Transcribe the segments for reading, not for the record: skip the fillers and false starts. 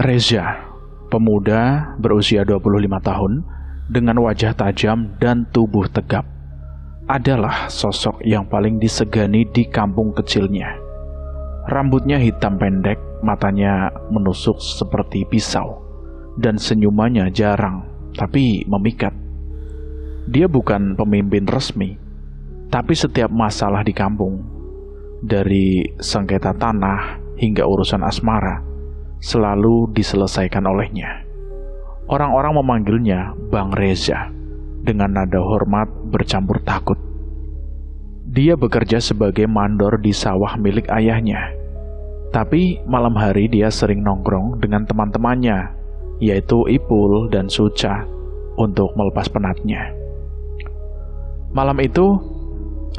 Reza, pemuda berusia 25 tahun dengan wajah tajam dan tubuh tegap, adalah sosok yang paling disegani di kampung kecilnya. Rambutnya hitam pendek, matanya menusuk seperti pisau, dan senyumannya jarang tapi memikat. Dia bukan pemimpin resmi, tapi setiap masalah di kampung, dari sengketa tanah hingga urusan asmara, selalu diselesaikan olehnya. Orang-orang memanggilnya Bang Reza dengan nada hormat bercampur takut. Dia bekerja sebagai mandor di sawah milik ayahnya. Tapi malam hari dia sering nongkrong dengan teman-temannya, yaitu Ipul dan Suca, untuk melepas penatnya. Malam itu,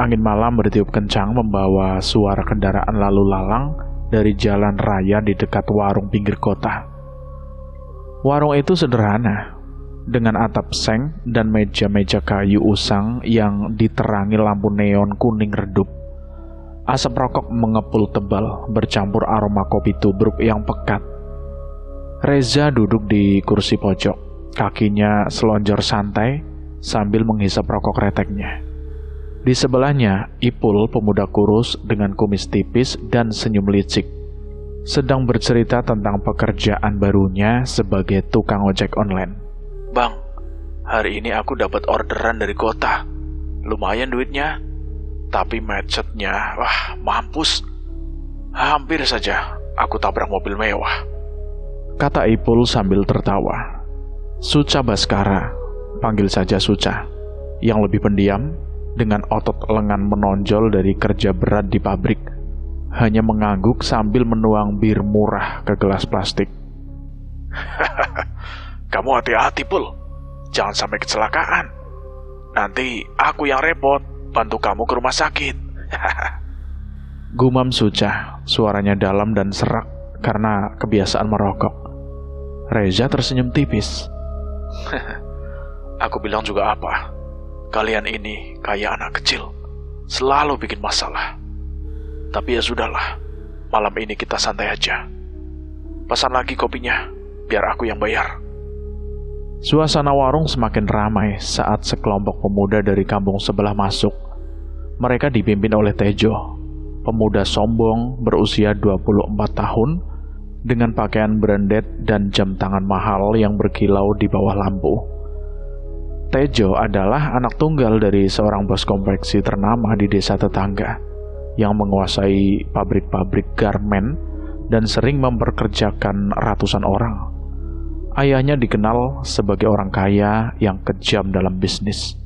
angin malam bertiup kencang membawa suara kendaraan lalu lalang dari jalan raya di dekat warung pinggir kota. Warung itu sederhana, dengan atap seng dan meja-meja kayu usang yang diterangi lampu neon kuning redup. Asap rokok mengepul tebal, bercampur aroma kopi tubruk yang pekat. Reza duduk di kursi pojok, kakinya selonjor santai sambil menghisap rokok reteknya. Di sebelahnya, Ipul, pemuda kurus dengan kumis tipis dan senyum licik, sedang bercerita tentang pekerjaan barunya sebagai tukang ojek online. Bang, hari ini aku dapat orderan dari kota. Lumayan duitnya, tapi macetnya, mampus. Hampir saja aku tabrak mobil mewah, kata Ipul sambil tertawa. Suca Baskara, panggil saja Suca, yang lebih pendiam, dengan otot lengan menonjol dari kerja berat di pabrik, hanya mengangguk sambil menuang bir murah ke gelas plastik. Kamu hati-hati, Pul. Jangan sampai kecelakaan. Nanti aku yang repot bantu kamu ke rumah sakit. Gumam Suca, suaranya dalam dan serak karena kebiasaan merokok. Reza tersenyum tipis. Aku bilang juga apa? Kalian ini kayak anak kecil, selalu bikin masalah. Tapi ya sudahlah, malam ini kita santai aja. Pesan lagi kopinya, biar aku yang bayar. Suasana warung semakin ramai saat sekelompok pemuda dari kampung sebelah masuk. Mereka dipimpin oleh Tejo, pemuda sombong berusia 24 tahun, dengan pakaian branded dan jam tangan mahal yang berkilau di bawah lampu. Tejo adalah anak tunggal dari seorang bos konveksi ternama di desa tetangga yang menguasai pabrik-pabrik garmen dan sering memperkerjakan ratusan orang. Ayahnya dikenal sebagai orang kaya yang kejam dalam bisnis,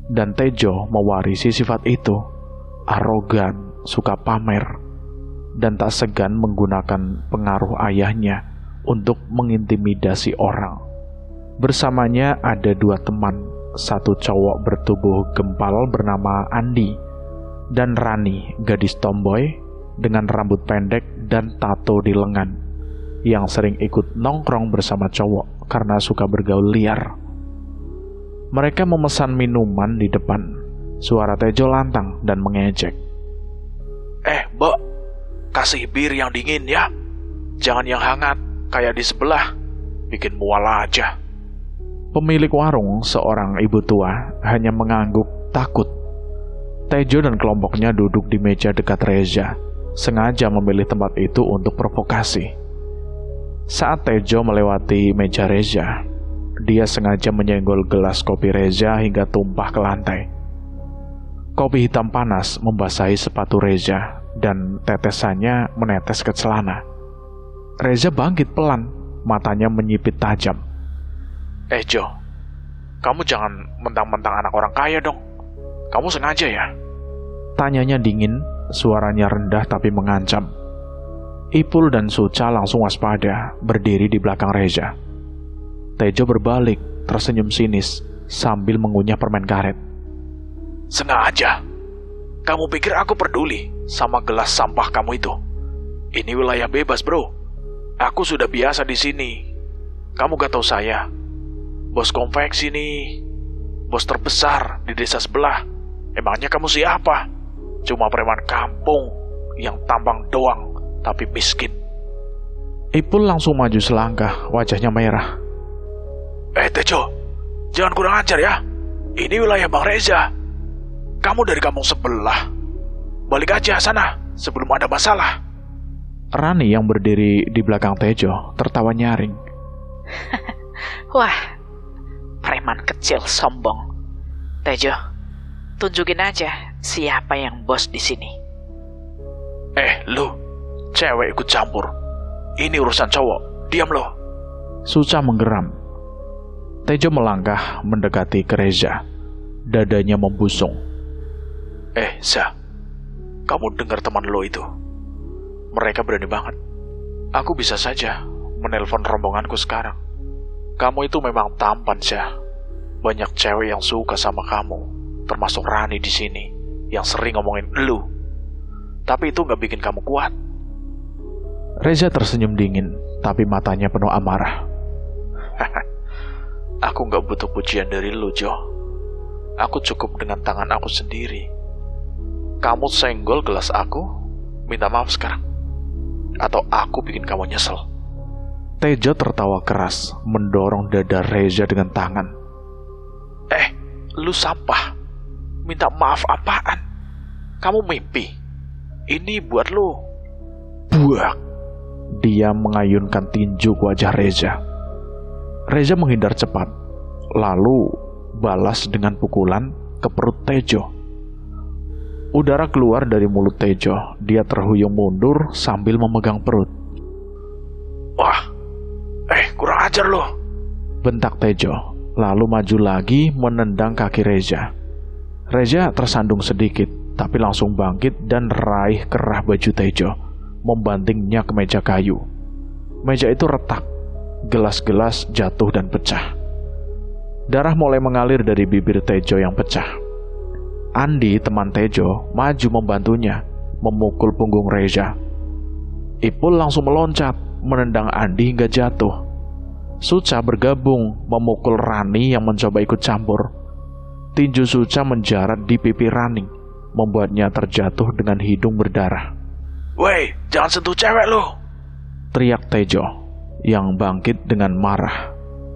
dan Tejo mewarisi sifat itu, arogan, suka pamer, dan tak segan menggunakan pengaruh ayahnya untuk mengintimidasi orang. Bersamanya ada dua teman, satu cowok bertubuh gempal bernama Andi, dan Rani, gadis tomboy dengan rambut pendek dan tato di lengan, yang sering ikut nongkrong bersama cowok karena suka bergaul liar. Mereka memesan minuman di depan. Suara Tejo lantang dan mengejek. Mbak, kasih bir yang dingin ya. Jangan yang hangat, kayak di sebelah. Bikin mual aja. Pemilik warung, seorang ibu tua, hanya mengangguk takut. Tejo dan kelompoknya duduk di meja dekat Reza, sengaja memilih tempat itu untuk provokasi. Saat Tejo melewati meja Reza, dia sengaja menyenggol gelas kopi Reza hingga tumpah ke lantai. Kopi hitam panas membasahi sepatu Reza dan tetesannya menetes ke celana. Reza bangkit pelan, matanya menyipit tajam. Jo, kamu jangan mentang-mentang anak orang kaya dong. Kamu sengaja ya? Tanyanya dingin, suaranya rendah tapi mengancam. Ipul dan Suca langsung waspada, berdiri di belakang Reza. Tejo berbalik, tersenyum sinis, sambil mengunyah permen karet. Sengaja? Kamu pikir aku peduli sama gelas sampah kamu itu? Ini wilayah bebas, bro. Aku sudah biasa di sini. Kamu gak tahu saya. Bos konveksi nih. Bos terbesar di desa sebelah. Emangnya kamu siapa? Cuma preman kampung yang tampang doang, tapi miskin. Ipul langsung maju selangkah, wajahnya merah. Tejo, jangan kurang ajar ya. Ini wilayah Bang Reza. Kamu dari kampung sebelah. Balik aja sana sebelum ada masalah. Rani yang berdiri di belakang Tejo tertawa nyaring. Wah, preman kecil sombong. Tejo, tunjukin aja siapa yang bos di sini. Lu, cewek ikut campur. Ini urusan cowok, diam lo. Suca menggeram. Tejo melangkah mendekati ke Reza. Dadanya membusung. Za, kamu dengar teman lo itu? Mereka berani banget. Aku bisa saja menelpon rombonganku sekarang. Kamu itu memang tampan, Za. Banyak cewek yang suka sama kamu, termasuk Rani di sini, yang sering ngomongin lu. Tapi itu nggak bikin kamu kuat. Reza tersenyum dingin, tapi matanya penuh amarah. Aku nggak butuh pujian dari lu, Jo. Aku cukup dengan tangan aku sendiri. Kamu senggol gelas aku, minta maaf sekarang. Atau aku bikin kamu nyesel. Tejo tertawa keras, mendorong dada Reza dengan tangan. Lu sampah. Minta maaf apaan? Kamu mimpi. Ini buat lu. Buak. Dia mengayunkan tinju ke wajah Reza. Reza menghindar cepat, lalu balas dengan pukulan ke perut Tejo. Udara keluar dari mulut Tejo. Dia terhuyung mundur sambil memegang perut. Wah, kurang ajar lo. Bentak Tejo, lalu maju lagi menendang kaki Reza. Reza tersandung sedikit, tapi langsung bangkit dan raih kerah baju Tejo, membantingnya ke meja kayu. Meja itu retak, gelas-gelas jatuh dan pecah. Darah mulai mengalir dari bibir Tejo yang pecah. Andi, teman Tejo, maju membantunya, memukul punggung Reza. Ipul langsung meloncat, menendang Andi hingga jatuh. Suca bergabung, memukul Rani yang mencoba ikut campur. Tinju Suca menjarat di pipi Rani, membuatnya terjatuh dengan hidung berdarah. Woi, jangan sentuh cewek lo! Teriak Tejo, yang bangkit dengan marah.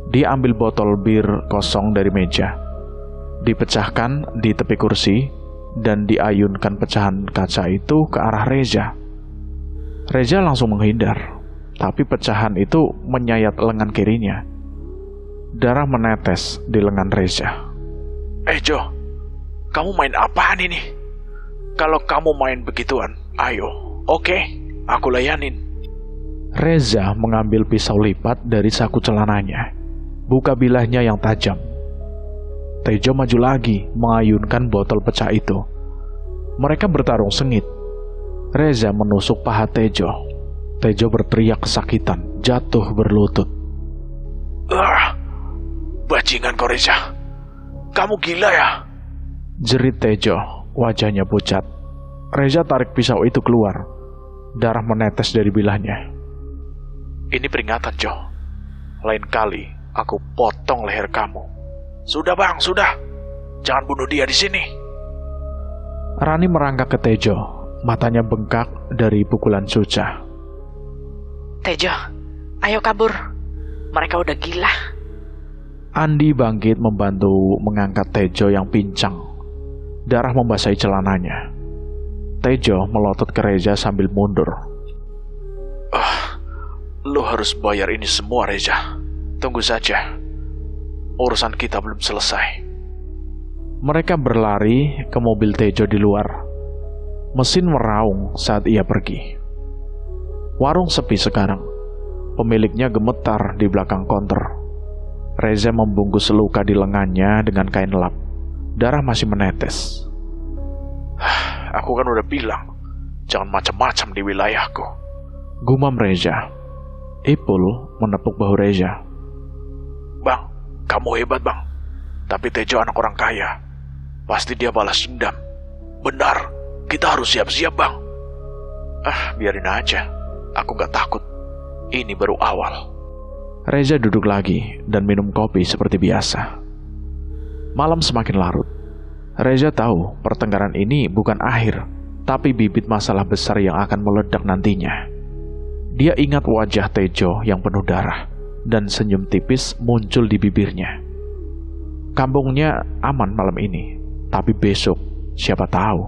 Dia ambil botol bir kosong dari meja, dipecahkan di tepi kursi, dan diayunkan pecahan kaca itu ke arah Reza. Reza langsung menghindar, tapi pecahan itu menyayat lengan kirinya. Darah menetes di lengan Reza. Jo, kamu main apaan ini? Kalau kamu main begituan, ayo, oke, aku layanin. Reza mengambil pisau lipat dari saku celananya, buka bilahnya yang tajam. Tejo maju lagi, mengayunkan botol pecah itu. Mereka bertarung sengit. Reza menusuk paha Tejo. Tejo berteriak kesakitan, jatuh berlutut. Bajingan kau, Reza. Kamu gila ya? Jerit Tejo, wajahnya pucat. Reza tarik pisau itu keluar. Darah menetes dari bilahnya. Ini peringatan, Jo. Lain kali aku potong leher kamu. Sudah, Bang, sudah. Jangan bunuh dia di sini. Rani merangkak ke Tejo, matanya bengkak dari pukulan Suca. Tejo, ayo kabur. Mereka udah gila. Andi bangkit membantu mengangkat Tejo yang pincang. Darah membasahi celananya. Tejo melotot ke Reza sambil mundur. Lo harus bayar ini semua, Reza. Tunggu saja. Urusan kita belum selesai. Mereka berlari ke mobil Tejo di luar. Mesin meraung saat ia pergi. Warung sepi sekarang. Pemiliknya gemetar di belakang konter. Reza membungkus luka di lengannya dengan kain lap. Darah masih menetes. Aku kan udah bilang, jangan macam-macam di wilayahku. Gumam Reza. Ipul menepuk bahu Reza. Bang, kamu hebat, Bang. Tapi Tejo anak orang kaya. Pasti dia balas dendam. Benar, kita harus siap-siap, Bang. Biarin aja. Aku gak takut. Ini baru awal. Reza duduk lagi dan minum kopi seperti biasa. Malam semakin larut. Reza tahu pertengkaran ini bukan akhir, tapi bibit masalah besar yang akan meledak nantinya. Dia ingat wajah Tejo yang penuh darah, dan senyum tipis muncul di bibirnya. Kampungnya aman malam ini, tapi besok siapa tahu.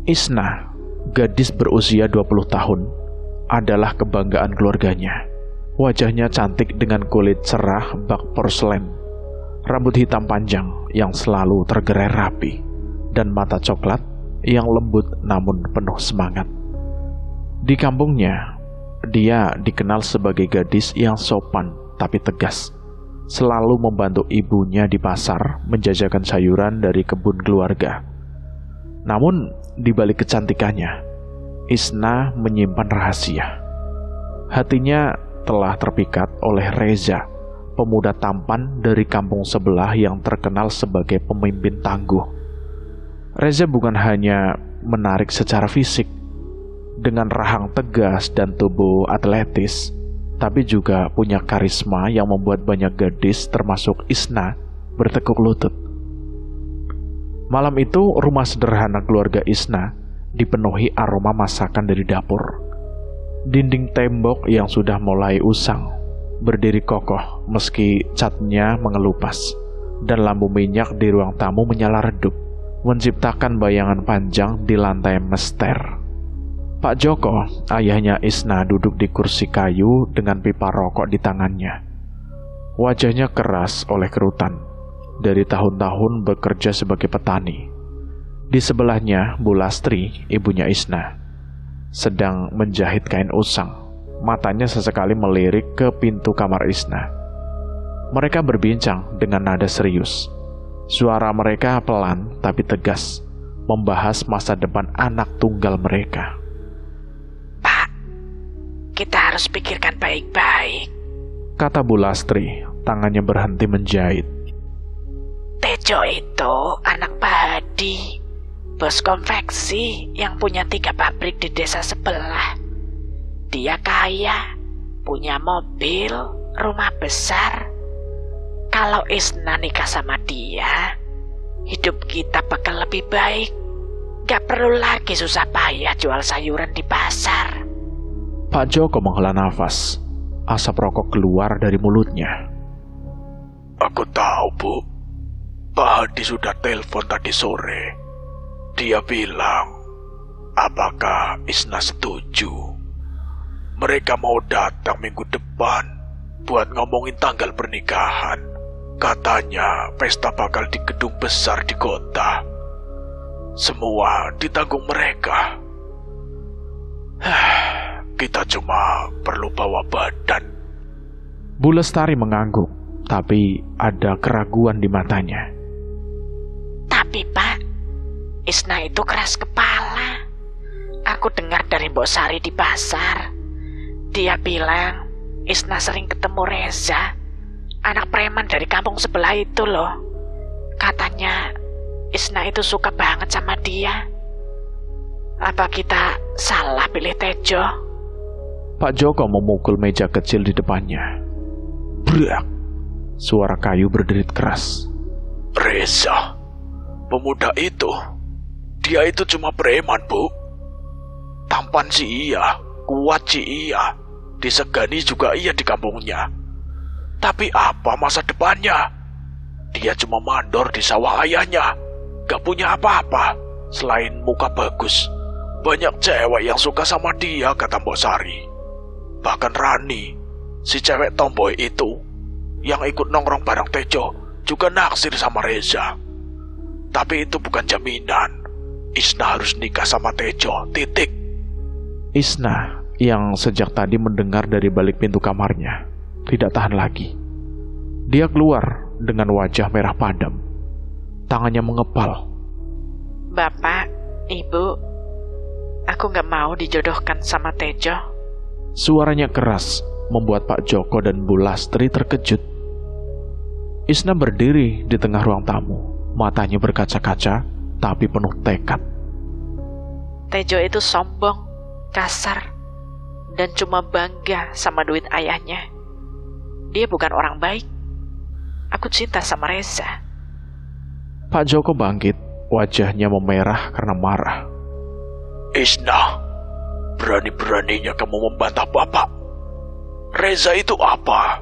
Isna, gadis berusia 20 tahun, adalah kebanggaan keluarganya. Wajahnya cantik dengan kulit cerah bak porselen, rambut hitam panjang yang selalu tergerai rapi, dan mata coklat yang lembut namun penuh semangat. Di kampungnya, dia dikenal sebagai gadis yang sopan tapi tegas, selalu membantu ibunya di pasar menjajakan sayuran dari kebun keluarga. Namun, di balik kecantikannya, Isna menyimpan rahasia. Hatinya telah terpikat oleh Reza, pemuda tampan dari kampung sebelah yang terkenal sebagai pemimpin tangguh. Reza bukan hanya menarik secara fisik, dengan rahang tegas dan tubuh atletis, tapi juga punya karisma yang membuat banyak gadis termasuk Isna bertekuk lutut. Malam itu rumah sederhana keluarga Isna dipenuhi aroma masakan dari dapur. Dinding tembok yang sudah mulai usang berdiri kokoh meski catnya mengelupas, dan lampu minyak di ruang tamu menyala redup, menciptakan bayangan panjang di lantai mester. Pak Joko, ayahnya Isna, duduk di kursi kayu dengan pipa rokok di tangannya. Wajahnya keras oleh kerutan, dari tahun-tahun bekerja sebagai petani. Di sebelahnya, Bu Lastri, ibunya Isna, sedang menjahit kain usang. Matanya sesekali melirik ke pintu kamar Isna. Mereka berbincang dengan nada serius. Suara mereka pelan tapi tegas, membahas masa depan anak tunggal mereka. Kita harus pikirkan baik-baik, kata Bu Lastri, tangannya berhenti menjahit. Tejo itu anak Pak Hadi, bos konveksi yang punya 3 pabrik di desa sebelah. Dia kaya, punya mobil, rumah besar. Kalau Isna nikah sama dia, hidup kita bakal lebih baik. Gak perlu lagi susah payah jual sayuran di pasar. Pak Joko menghela nafas. Asap rokok keluar dari mulutnya. Aku tahu, Bu. Pak Hadi sudah telepon tadi sore. Dia bilang, apakah Isna setuju? Mereka mau datang minggu depan buat ngomongin tanggal pernikahan. Katanya pesta bakal di gedung besar di kota. Semua ditanggung mereka. Kita cuma perlu bawa badan. Bu Lestari mengangguk, tapi ada keraguan di matanya. Tapi Pak, Isna itu keras kepala. Aku dengar dari Mbok Sari di pasar. Dia bilang Isna sering ketemu Reza, anak preman dari kampung sebelah itu loh. Katanya Isna itu suka banget sama dia. Apa kita salah pilih Tejo? Pak Joko memukul meja kecil di depannya. Brak! Suara kayu berderit keras. Reza, pemuda itu, dia itu cuma preman, Bu. Tampan sih iya, kuat sih iya, disegani juga iya di kampungnya. Tapi apa masa depannya? Dia cuma mandor di sawah ayahnya, gak punya apa-apa selain muka bagus. Banyak cewek yang suka sama dia, kata Mbok Sari. Bahkan Rani, si cewek tomboy itu, yang ikut nongkrong bareng Tejo, juga naksir sama Reza. Tapi itu bukan jaminan. Isna harus nikah sama Tejo, titik. Isna, yang sejak tadi mendengar dari balik pintu kamarnya, tidak tahan lagi. Dia keluar dengan wajah merah padam. Tangannya mengepal. Bapak, Ibu, aku gak mau dijodohkan sama Tejo. Suaranya keras, membuat Pak Joko dan Bu Lastri terkejut. Isna berdiri di tengah ruang tamu, matanya berkaca-kaca, tapi penuh tekad. Tejo itu sombong, kasar, dan cuma bangga sama duit ayahnya. Dia bukan orang baik. Aku cinta sama Reza. Pak Joko bangkit, wajahnya memerah karena marah. Isna, Berani-beraninya kamu membantah Bapak. Reza itu apa?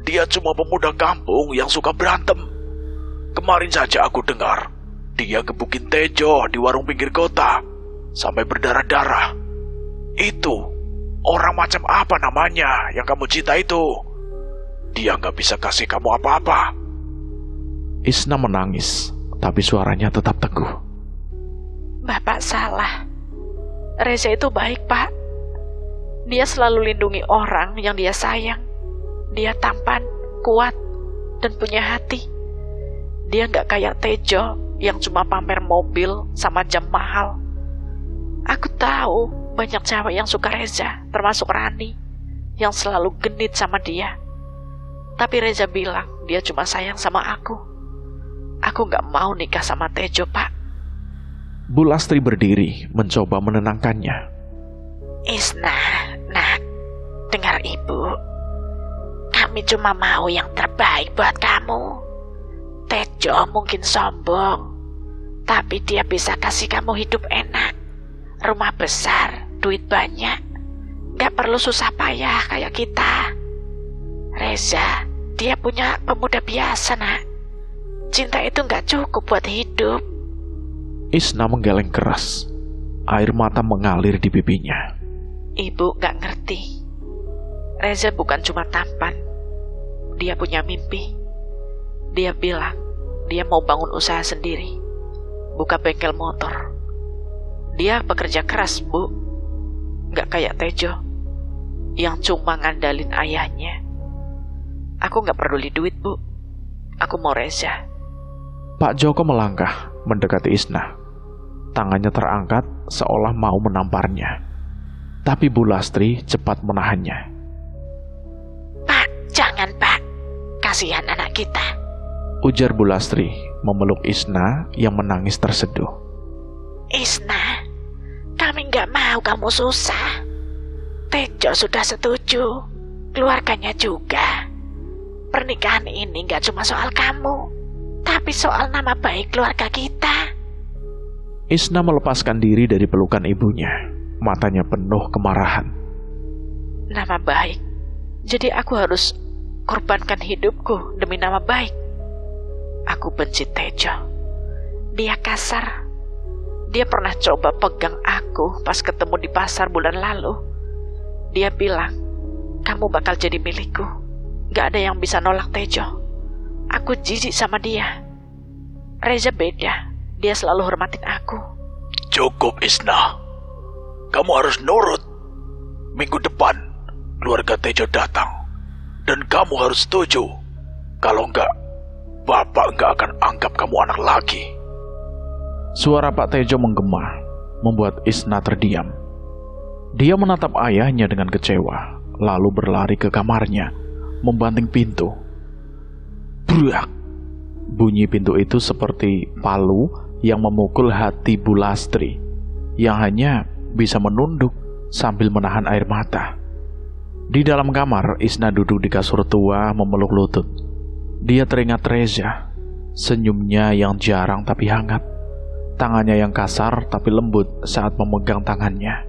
Dia cuma pemuda kampung yang suka berantem. Kemarin saja aku dengar dia gebukin Tejo di warung pinggir kota sampai berdarah-darah. Itu orang macam apa namanya yang kamu cinta itu? Dia nggak bisa kasih kamu apa-apa. Isna menangis, tapi suaranya tetap teguh. Bapak salah. Reza itu baik, Pak. Dia selalu lindungi orang yang dia sayang. Dia tampan, kuat, dan punya hati. Dia nggak kayak Tejo yang cuma pamer mobil sama jam mahal. Aku tahu banyak cewek yang suka Reza, termasuk Rani, yang selalu genit sama dia. Tapi Reza bilang dia cuma sayang sama aku. Aku nggak mau nikah sama Tejo, Pak. Bu Lastri berdiri mencoba menenangkannya. Isna, nak, dengar ibu. Kami cuma mau yang terbaik buat kamu. Tejo mungkin sombong, tapi dia bisa kasih kamu hidup enak. Rumah besar, duit banyak. Gak perlu susah payah kayak kita. Reza, dia punya pemuda biasa, nak. Cinta itu gak cukup buat hidup. Isna menggeleng keras. Air mata mengalir di pipinya. Ibu gak ngerti. Reza bukan cuma tampan. Dia punya mimpi. Dia bilang dia mau bangun usaha sendiri, buka bengkel motor. Dia pekerja keras, Bu. Gak kayak Tejo yang cuma ngandalin ayahnya. Aku gak peduli duit, Bu. Aku mau Reza. Pak Joko melangkah mendekati Isna. Tangannya terangkat seolah mau menamparnya. Tapi Bu Lastri cepat menahannya. Pak, jangan, Pak. Kasihan anak kita. Ujar Bu Lastri memeluk Isna yang menangis terseduh. Isna, kami gak mau kamu susah. Tejo sudah setuju, keluarganya juga. Pernikahan ini gak cuma soal kamu, tapi soal nama baik keluarga kita. Isna melepaskan diri dari pelukan ibunya. Matanya penuh kemarahan. Nama baik? Jadi aku harus korbankan hidupku demi nama baik? Aku benci Tejo. Dia kasar. Dia pernah coba pegang aku pas ketemu di pasar bulan lalu. Dia bilang, kamu bakal jadi milikku. Gak ada yang bisa nolak Tejo. Aku jijik sama dia. Reza beda. Dia selalu hormatin aku. Cukup, Isna. Kamu harus nurut. Minggu depan, keluarga Tejo datang. Dan kamu harus setuju. Kalau enggak, Bapak enggak akan anggap kamu anak lagi. Suara Pak Tejo menggema, membuat Isna terdiam. Dia menatap ayahnya dengan kecewa, lalu berlari ke kamarnya, membanting pintu. Brak! Bunyi pintu itu seperti palu yang memukul hati Bu Lastri, yang hanya bisa menunduk sambil menahan air mata. Di dalam kamar, Isna duduk di kasur tua memeluk lutut. Dia teringat Reza, senyumnya yang jarang tapi hangat, tangannya yang kasar tapi lembut saat memegang tangannya.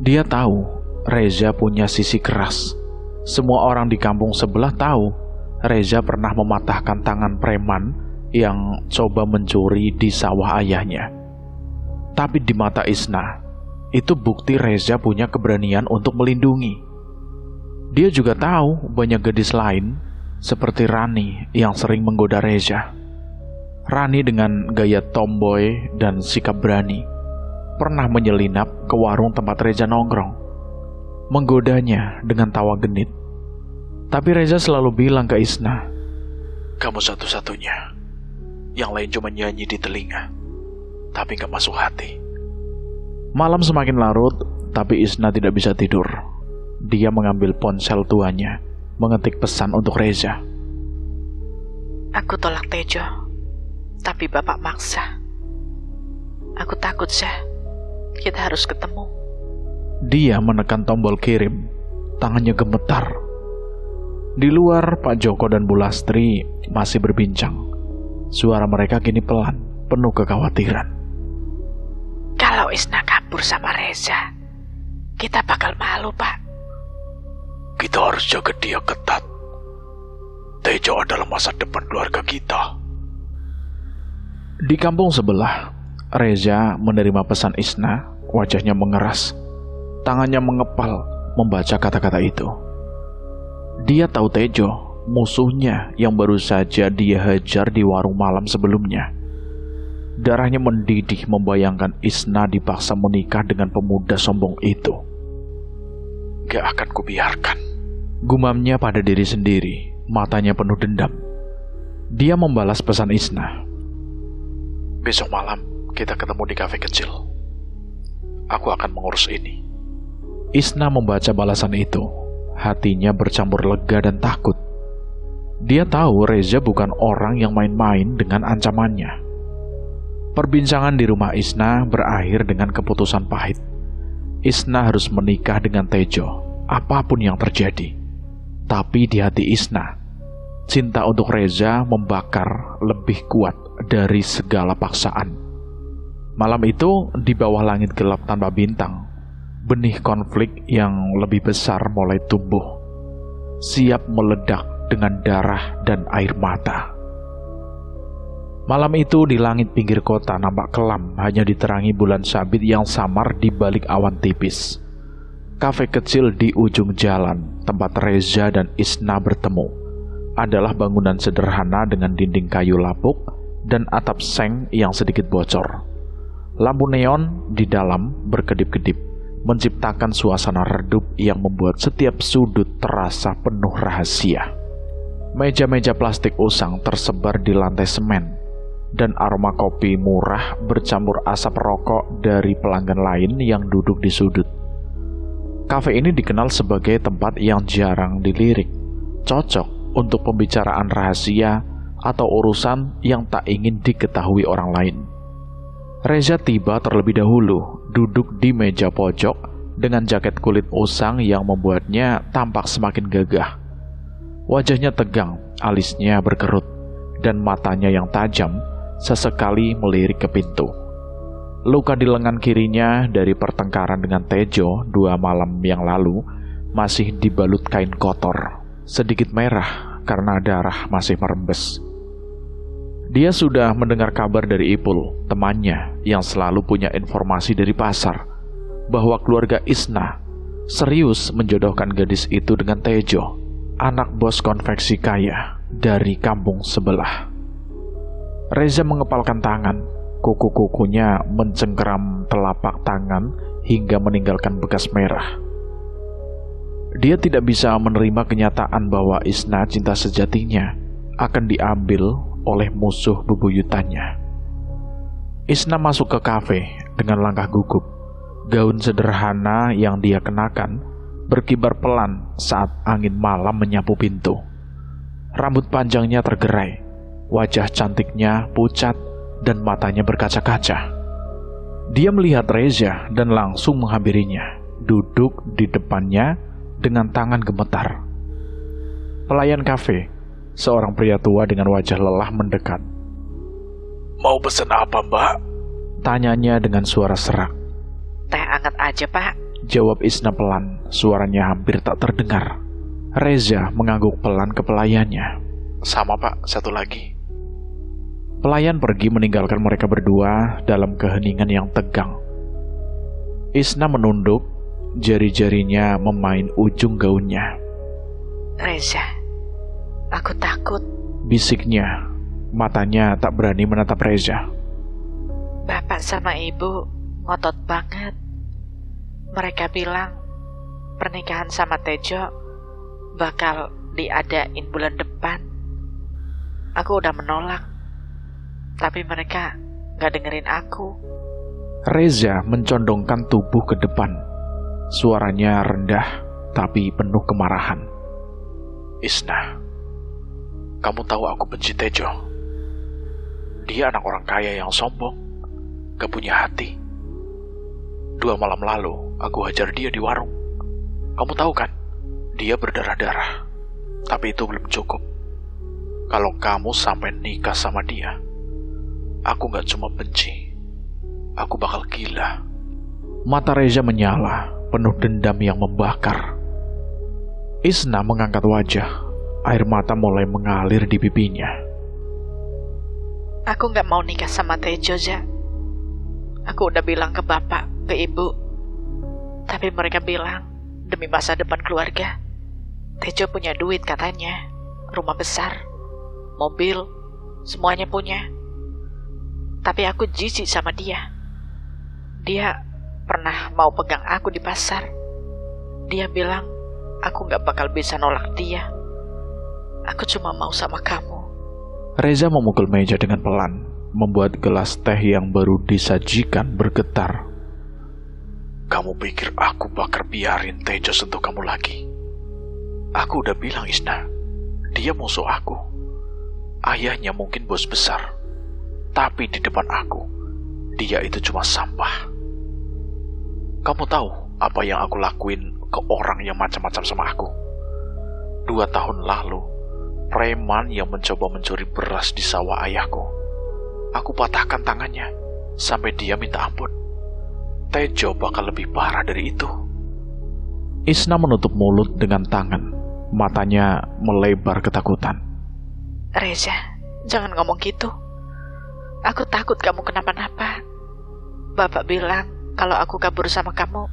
Dia tahu Reza punya sisi keras. Semua orang di kampung sebelah tahu Reza pernah mematahkan tangan preman yang coba mencuri di sawah ayahnya. Tapi di mata Isna, itu bukti Reza punya keberanian untuk melindungi. Dia juga tahu banyak gadis lain seperti Rani yang sering menggoda Reza. Rani dengan gaya tomboy dan sikap berani pernah menyelinap ke warung tempat Reza nongkrong, menggodanya dengan tawa genit. Tapi Reza selalu bilang ke Isna, kamu satu-satunya. Yang lain cuma nyanyi di telinga, tapi gak masuk hati. Malam semakin larut, tapi Isna tidak bisa tidur. Dia mengambil ponsel tuanya, mengetik pesan untuk Reza. Aku tolak Tejo, tapi Bapak maksa. Aku takut, Syah. Kita harus ketemu. Dia menekan tombol kirim, tangannya gemetar. Di luar, Pak Joko dan Bu Lastri masih berbincang. Suara mereka kini pelan, penuh kekhawatiran. Kalau Isna kabur sama Reza, kita bakal malu, Pak. Kita harus jaga dia ketat. Tejo adalah masa depan keluarga kita. Di kampung sebelah, Reza menerima pesan Isna, wajahnya mengeras. Tangannya mengepal membaca kata-kata itu. Dia tahu Tejo, musuhnya yang baru saja dia hajar di warung malam sebelumnya. Darahnya mendidih membayangkan Isna dipaksa menikah dengan pemuda sombong itu. Gak akan kubiarkan. Gumamnya pada diri sendiri, matanya penuh dendam. Dia membalas pesan Isna. Besok malam kita ketemu di kafe kecil. Aku akan mengurus ini. Isna membaca balasan itu. Hatinya bercampur lega dan takut. Dia tahu Reza bukan orang yang main-main dengan ancamannya. Perbincangan di rumah Isna berakhir dengan keputusan pahit. Isna harus menikah dengan Tejo, apapun yang terjadi. Tapi di hati Isna, cinta untuk Reza membakar lebih kuat dari segala paksaan. Malam itu, di bawah langit gelap tanpa bintang, benih konflik yang lebih besar mulai tumbuh, siap meledak dengan darah dan air mata. Malam itu di langit pinggir kota nampak kelam, hanya diterangi bulan sabit yang samar di balik awan tipis. Kafe kecil di ujung jalan, tempat Reza dan Isna bertemu, adalah bangunan sederhana dengan dinding kayu lapuk dan atap seng yang sedikit bocor. Lampu neon di dalam berkedip-kedip, menciptakan suasana redup yang membuat setiap sudut terasa penuh rahasia. Meja-meja plastik usang tersebar di lantai semen, dan aroma kopi murah bercampur asap rokok dari pelanggan lain yang duduk di sudut. Kafe ini dikenal sebagai tempat yang jarang dilirik, cocok untuk pembicaraan rahasia atau urusan yang tak ingin diketahui orang lain. Reza tiba terlebih dahulu, duduk di meja pojok dengan jaket kulit usang yang membuatnya tampak semakin gagah. Wajahnya tegang, alisnya berkerut, dan matanya yang tajam sesekali melirik ke pintu. Luka di lengan kirinya dari pertengkaran dengan Tejo 2 malam yang lalu masih dibalut kain kotor, sedikit merah karena darah masih merembes. Dia sudah mendengar kabar dari Ipul, temannya yang selalu punya informasi dari pasar, bahwa keluarga Isna serius menjodohkan gadis itu dengan Tejo, anak bos konveksi kaya dari kampung sebelah. Reza mengepalkan tangan, kuku-kukunya mencengkeram telapak tangan hingga meninggalkan bekas merah. Dia tidak bisa menerima kenyataan bahwa Isna cinta sejatinya akan diambil oleh musuh bebuyutannya. Isna masuk ke kafe dengan langkah gugup. Gaun sederhana yang dia kenakan berkibar pelan saat angin malam menyapu pintu. Rambut panjangnya tergerai, wajah cantiknya pucat dan matanya berkaca-kaca. Dia melihat Reza dan langsung menghampirinya, duduk di depannya dengan tangan gemetar. Pelayan kafe, seorang pria tua dengan wajah lelah mendekat. Mau pesen apa, Mbak? Tanyanya dengan suara serak. Teh anget aja, Pak. Jawab Isna pelan, suaranya hampir tak terdengar. Reza mengangguk pelan ke pelayannya. Sama, Pak, satu lagi. Pelayan pergi meninggalkan mereka berdua dalam keheningan yang tegang. Isna menunduk, jari-jarinya memain ujung gaunnya. Reza, aku takut. Bisiknya, matanya tak berani menatap Reza. Bapak sama ibu ngotot banget. Mereka bilang pernikahan sama Tejo bakal diadain bulan depan. Aku udah menolak, tapi mereka gak dengerin aku. Reza mencondongkan tubuh ke depan. Suaranya rendah, tapi penuh kemarahan. Isna, kamu tahu aku benci Tejo. Dia anak orang kaya yang sombong, gak punya hati. 2 malam lalu, aku hajar dia di warung. Kamu tahu kan, dia berdarah-darah. Tapi itu belum cukup. Kalau kamu sampai nikah sama dia, aku gak cuma benci, aku bakal gila. Mata Reza menyala, penuh dendam yang membakar. Isna mengangkat wajah, air mata mulai mengalir di pipinya. Aku gak mau nikah sama Tejo, Ja. Aku udah bilang ke bapak, ke ibu. Tapi mereka bilang, demi masa depan keluarga, Tejo punya duit katanya, rumah besar, mobil, semuanya punya. Tapi aku jijik sama dia. Dia pernah mau pegang aku di pasar. Dia bilang aku gak bakal bisa nolak dia. Aku cuma mau sama kamu. Reza memukul meja dengan pelan, membuat gelas teh yang baru disajikan bergetar. Kamu pikir aku bakal biarin Tejo sentuh kamu lagi? Aku udah bilang, Isna, dia musuh aku. Ayahnya mungkin bos besar, tapi di depan aku, dia itu cuma sampah. Kamu tahu apa yang aku lakuin ke orang yang macam-macam sama aku? 2 tahun lalu, preman yang mencoba mencuri beras di sawah ayahku. Aku patahkan tangannya, sampai dia minta ampun. Tejo bakal lebih parah dari itu. Isna menutup mulut dengan tangan, matanya melebar ketakutan. Reza, jangan ngomong gitu. Aku takut kamu kenapa-napa. Bapak bilang kalau aku kabur sama kamu,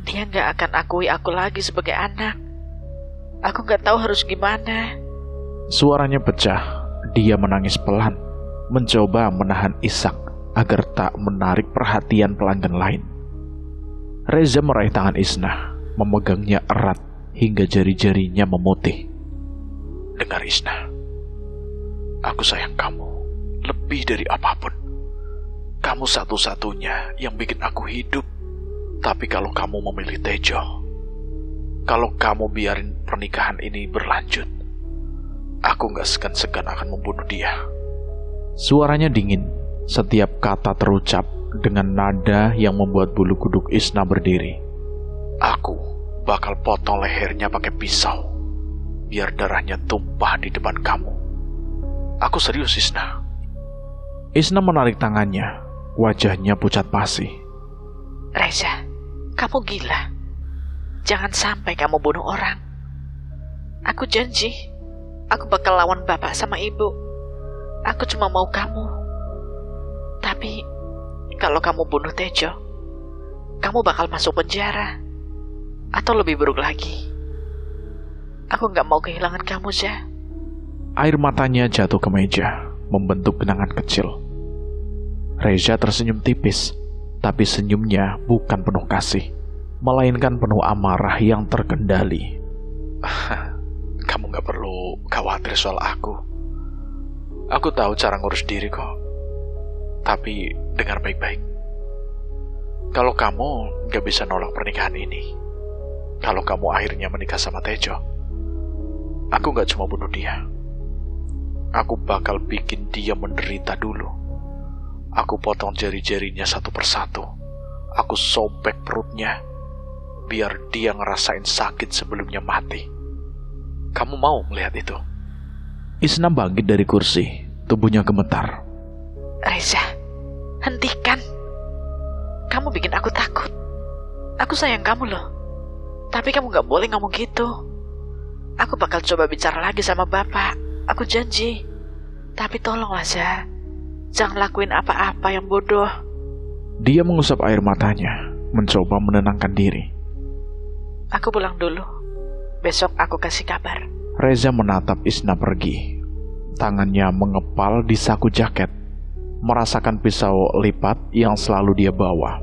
dia gak akan akui aku lagi sebagai anak. Aku gak tahu harus gimana. Suaranya pecah, dia menangis pelan, mencoba menahan isak agar tak menarik perhatian pelanggan lain. Reza meraih tangan Isna, memegangnya erat hingga jari-jarinya memutih. Dengar, Isna, aku sayang kamu lebih dari apapun. Kamu satu-satunya yang bikin aku hidup. Tapi kalau kamu memilih Tejo, kalau kamu biarin pernikahan ini berlanjut, aku gak segan-segan akan membunuh dia. Suaranya dingin, setiap kata terucap dengan nada yang membuat bulu kuduk Isna berdiri. Aku bakal potong lehernya pakai pisau, biar darahnya tumpah di depan kamu. Aku serius, Isna. Isna menarik tangannya, wajahnya pucat pasi. Reza, kamu gila. Jangan sampai kamu bunuh orang. Aku janji, aku bakal lawan bapak sama ibu. Aku cuma mau kamu. Tapi, kalau kamu bunuh Tejo, kamu bakal masuk penjara. Atau lebih buruk lagi. Aku gak mau kehilangan kamu, Ja. Air matanya jatuh ke meja, membentuk genangan kecil. Reza tersenyum tipis, tapi senyumnya bukan penuh kasih, melainkan penuh amarah yang terkendali. Kamu gak perlu khawatir soal aku. Aku tahu cara ngurus diri kok. Tapi dengar baik-baik. Kalau kamu gak bisa nolak pernikahan ini, kalau kamu akhirnya menikah sama Tejo, aku gak cuma bunuh dia. Aku bakal bikin dia menderita dulu. Aku potong jari-jarinya satu persatu. Aku sobek perutnya, biar dia ngerasain sakit sebelumnya mati. Kamu mau melihat itu? Isna bangkit dari kursi, tubuhnya gemetar. Reza, hentikan. Kamu bikin aku takut. Aku sayang kamu loh. Tapi kamu gak boleh ngomong gitu. Aku bakal coba bicara lagi sama bapak. Aku janji. Tapi tolonglah, Za. Jangan lakuin apa-apa yang bodoh. Dia mengusap air matanya, mencoba menenangkan diri. Aku pulang dulu. Besok aku kasih kabar. Reza menatap Isna pergi. Tangannya mengepal di saku jaket, merasakan pisau lipat yang selalu dia bawa.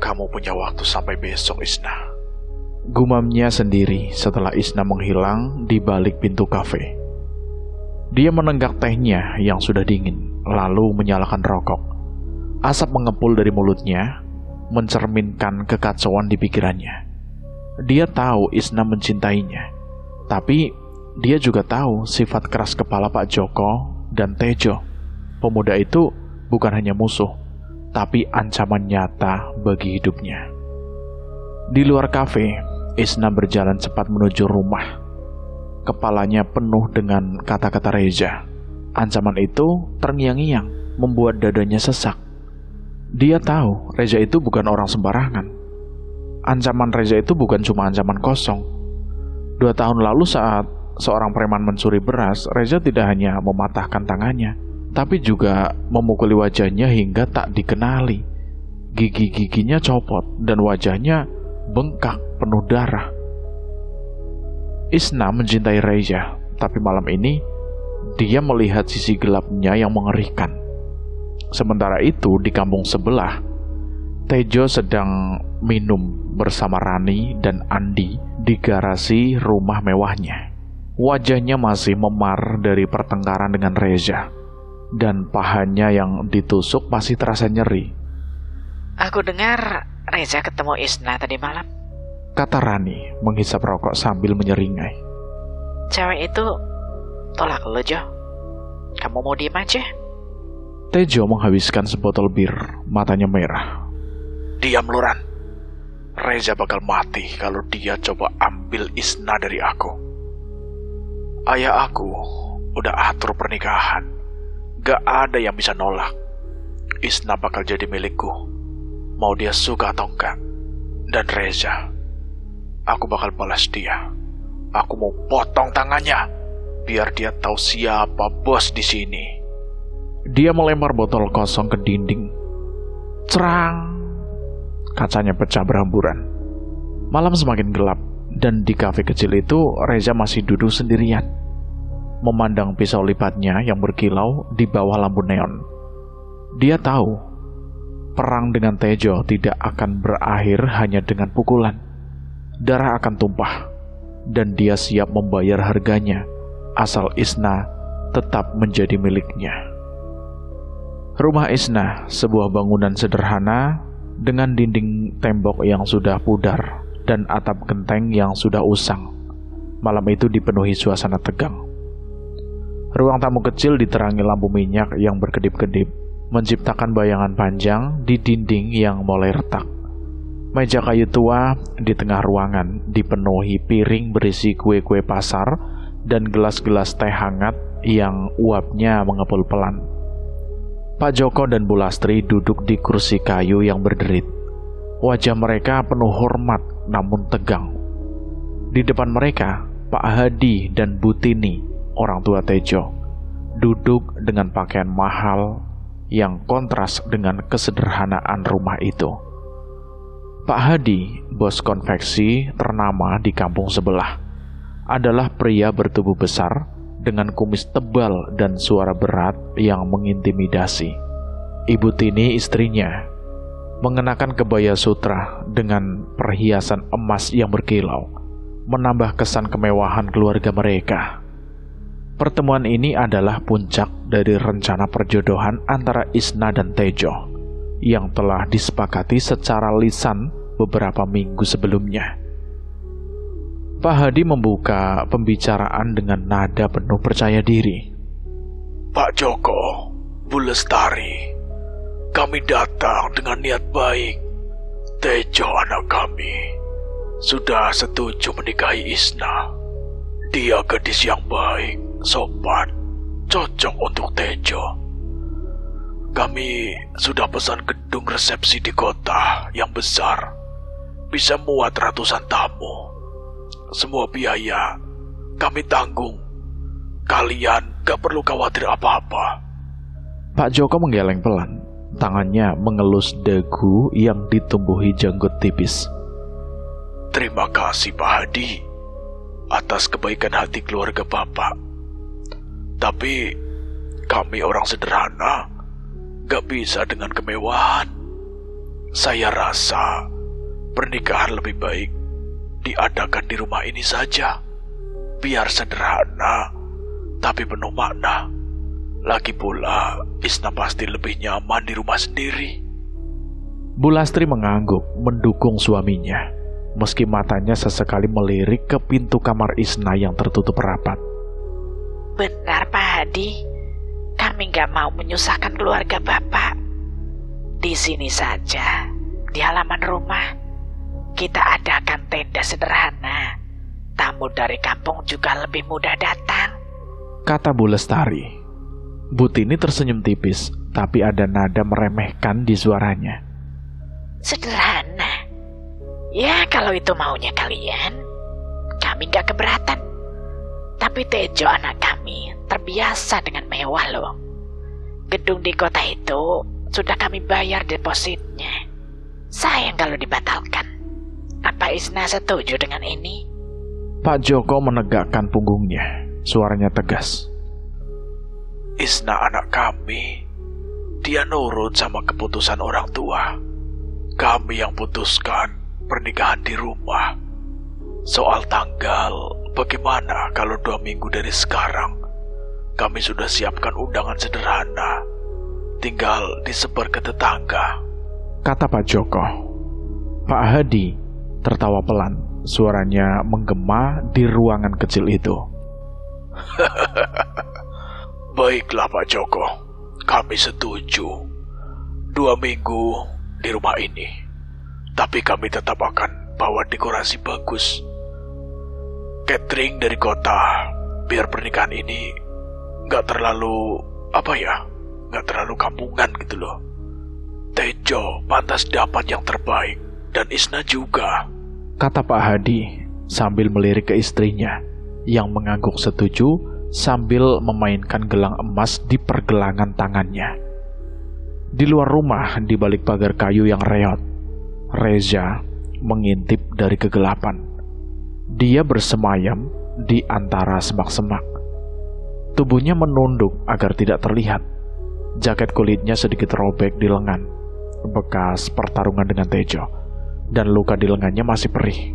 Kamu punya waktu sampai besok, Isna. Gumamnya sendiri setelah Isna menghilang di balik pintu kafe. Dia menenggak tehnya yang sudah dingin, lalu menyalakan rokok. Asap mengepul dari mulutnya, mencerminkan kekacauan di pikirannya. Dia tahu Isna mencintainya, tapi dia juga tahu sifat keras kepala Pak Joko dan Tejo. Pemuda itu bukan hanya musuh, tapi ancaman nyata bagi hidupnya. Di luar kafe, Isna berjalan cepat menuju rumah. Kepalanya penuh dengan kata-kata Reza. Ancaman itu terngiang-ngiang, membuat dadanya sesak. Dia tahu Reza itu bukan orang sembarangan. Ancaman Reza itu bukan cuma ancaman kosong. 2 tahun lalu saat seorang preman mencuri beras, Reza tidak hanya mematahkan tangannya, tapi juga memukuli wajahnya hingga tak dikenali. Gigi-giginya copot dan wajahnya bengkak penuh darah. Isna mencintai Reza, tapi malam ini dia melihat sisi gelapnya yang mengerikan. Sementara itu di kampung sebelah, Tejo sedang minum bersama Rani dan Andi di garasi rumah mewahnya. Wajahnya masih memar dari pertengkaran dengan Reza, dan pahanya yang ditusuk masih terasa nyeri. Aku dengar Reza ketemu Isna tadi malam, kata Rani menghisap rokok sambil menyeringai. Cewek itu tolak lo, Jo. Kamu mau diem aja? Tejo menghabiskan sebotol bir, matanya merah. Diam lu, Ran. Reza bakal mati kalau dia coba ambil Isna dari aku. Ayah aku udah atur pernikahan. Gak ada yang bisa nolak. Isna bakal jadi milikku, mau dia suka atau enggak. Dan Reza, aku bakal balas dia. Aku mau potong tangannya, biar dia tahu siapa bos di sini. Dia melempar botol kosong ke dinding. Cerang! Kacanya pecah berhamburan. Malam semakin gelap, dan di kafe kecil itu Reza masih duduk sendirian, memandang pisau lipatnya yang berkilau di bawah lampu neon. Dia tahu perang dengan Tejo tidak akan berakhir hanya dengan pukulan. Darah akan tumpah, dan dia siap membayar harganya asal Isna tetap menjadi miliknya. Rumah Isna, sebuah bangunan sederhana dengan dinding tembok yang sudah pudar dan atap genteng yang sudah usang. Malam itu dipenuhi suasana tegang. Ruang tamu kecil diterangi lampu minyak yang berkedip-kedip, menciptakan bayangan panjang di dinding yang mulai retak. Meja kayu tua di tengah ruangan dipenuhi piring berisi kue-kue pasar dan gelas-gelas teh hangat yang uapnya mengepul pelan. Pak Joko dan Bu Lastri duduk di kursi kayu yang berderit. Wajah mereka penuh hormat namun tegang. Di depan mereka, Pak Hadi dan Bu Tini, orang tua Tejo, duduk dengan pakaian mahal yang kontras dengan kesederhanaan rumah itu. Pak Hadi, bos konveksi ternama di kampung sebelah, adalah pria bertubuh besar dengan kumis tebal dan suara berat yang mengintimidasi. Ibu Tini, istrinya, mengenakan kebaya sutra dengan perhiasan emas yang berkilau, menambah kesan kemewahan keluarga mereka. Pertemuan ini adalah puncak dari rencana perjodohan antara Isna dan Tejo yang telah disepakati secara lisan beberapa minggu sebelumnya. Pak Hadi membuka pembicaraan dengan nada penuh percaya diri. Pak Joko, Bu Lestari, kami datang dengan niat baik. Tejo anak kami sudah setuju menikahi Isna. Dia gadis yang baik, sopan, cocok untuk Tejo. Kami sudah pesan gedung resepsi di kota yang besar, bisa muat ratusan tamu. Semua biaya kami tanggung. Kalian gak perlu khawatir apa-apa. Pak Joko menggeleng pelan, tangannya mengelus dagu yang ditumbuhi janggut tipis. Terima kasih Pak Hadi atas kebaikan hati keluarga Bapak. Tapi kami orang sederhana, gak bisa dengan kemewahan. Saya rasa pernikahan lebih baik diadakan di rumah ini saja. Biar sederhana, tapi penuh makna. Lagi pula, Isna pasti lebih nyaman di rumah sendiri. Bu Lastri mengangguk mendukung suaminya, meski matanya sesekali melirik ke pintu kamar Isna yang tertutup rapat. Benar Pak Hadi, kami gak mau menyusahkan keluarga Bapak. Di sini saja, di halaman rumah, kita adakan tenda sederhana. Tamu dari kampung juga lebih mudah datang, kata Bu Lestari. Bu Tini tersenyum tipis, tapi ada nada meremehkan di suaranya. Sederhana? Ya kalau itu maunya kalian, kami gak keberatan. Tapi Tejo anak kami terbiasa dengan mewah loh. Gedung di kota itu sudah kami bayar depositnya. Sayang kalau dibatalkan. Apa Isna setuju dengan ini? Pak Joko menegakkan punggungnya. Suaranya tegas. Isna anak kami. Dia nurut sama keputusan orang tua. Kami yang putuskan pernikahan di rumah. Soal tanggal, bagaimana kalau 2 minggu dari sekarang? Kami sudah siapkan undangan sederhana. Tinggal disebar ke tetangga, kata Pak Joko. Pak Hadi tertawa pelan. Suaranya menggema di ruangan kecil itu. Baiklah Pak Joko, kami setuju. 2 minggu di rumah ini. Tapi kami tetap akan bawa dekorasi bagus. Catering dari kota, biar pernikahan ini gak terlalu, gak terlalu kampungan gitu loh. Tejo pantas dapat yang terbaik, dan Isna juga, kata Pak Hadi sambil melirik ke istrinya yang mengangguk setuju sambil memainkan gelang emas di pergelangan tangannya. Di luar rumah, di balik pagar kayu yang reot, Reza mengintip dari kegelapan. Dia bersemayam di antara semak-semak. Tubuhnya menunduk agar tidak terlihat. Jaket kulitnya sedikit robek di lengan, bekas pertarungan dengan Tejo, dan luka di lengannya masih perih.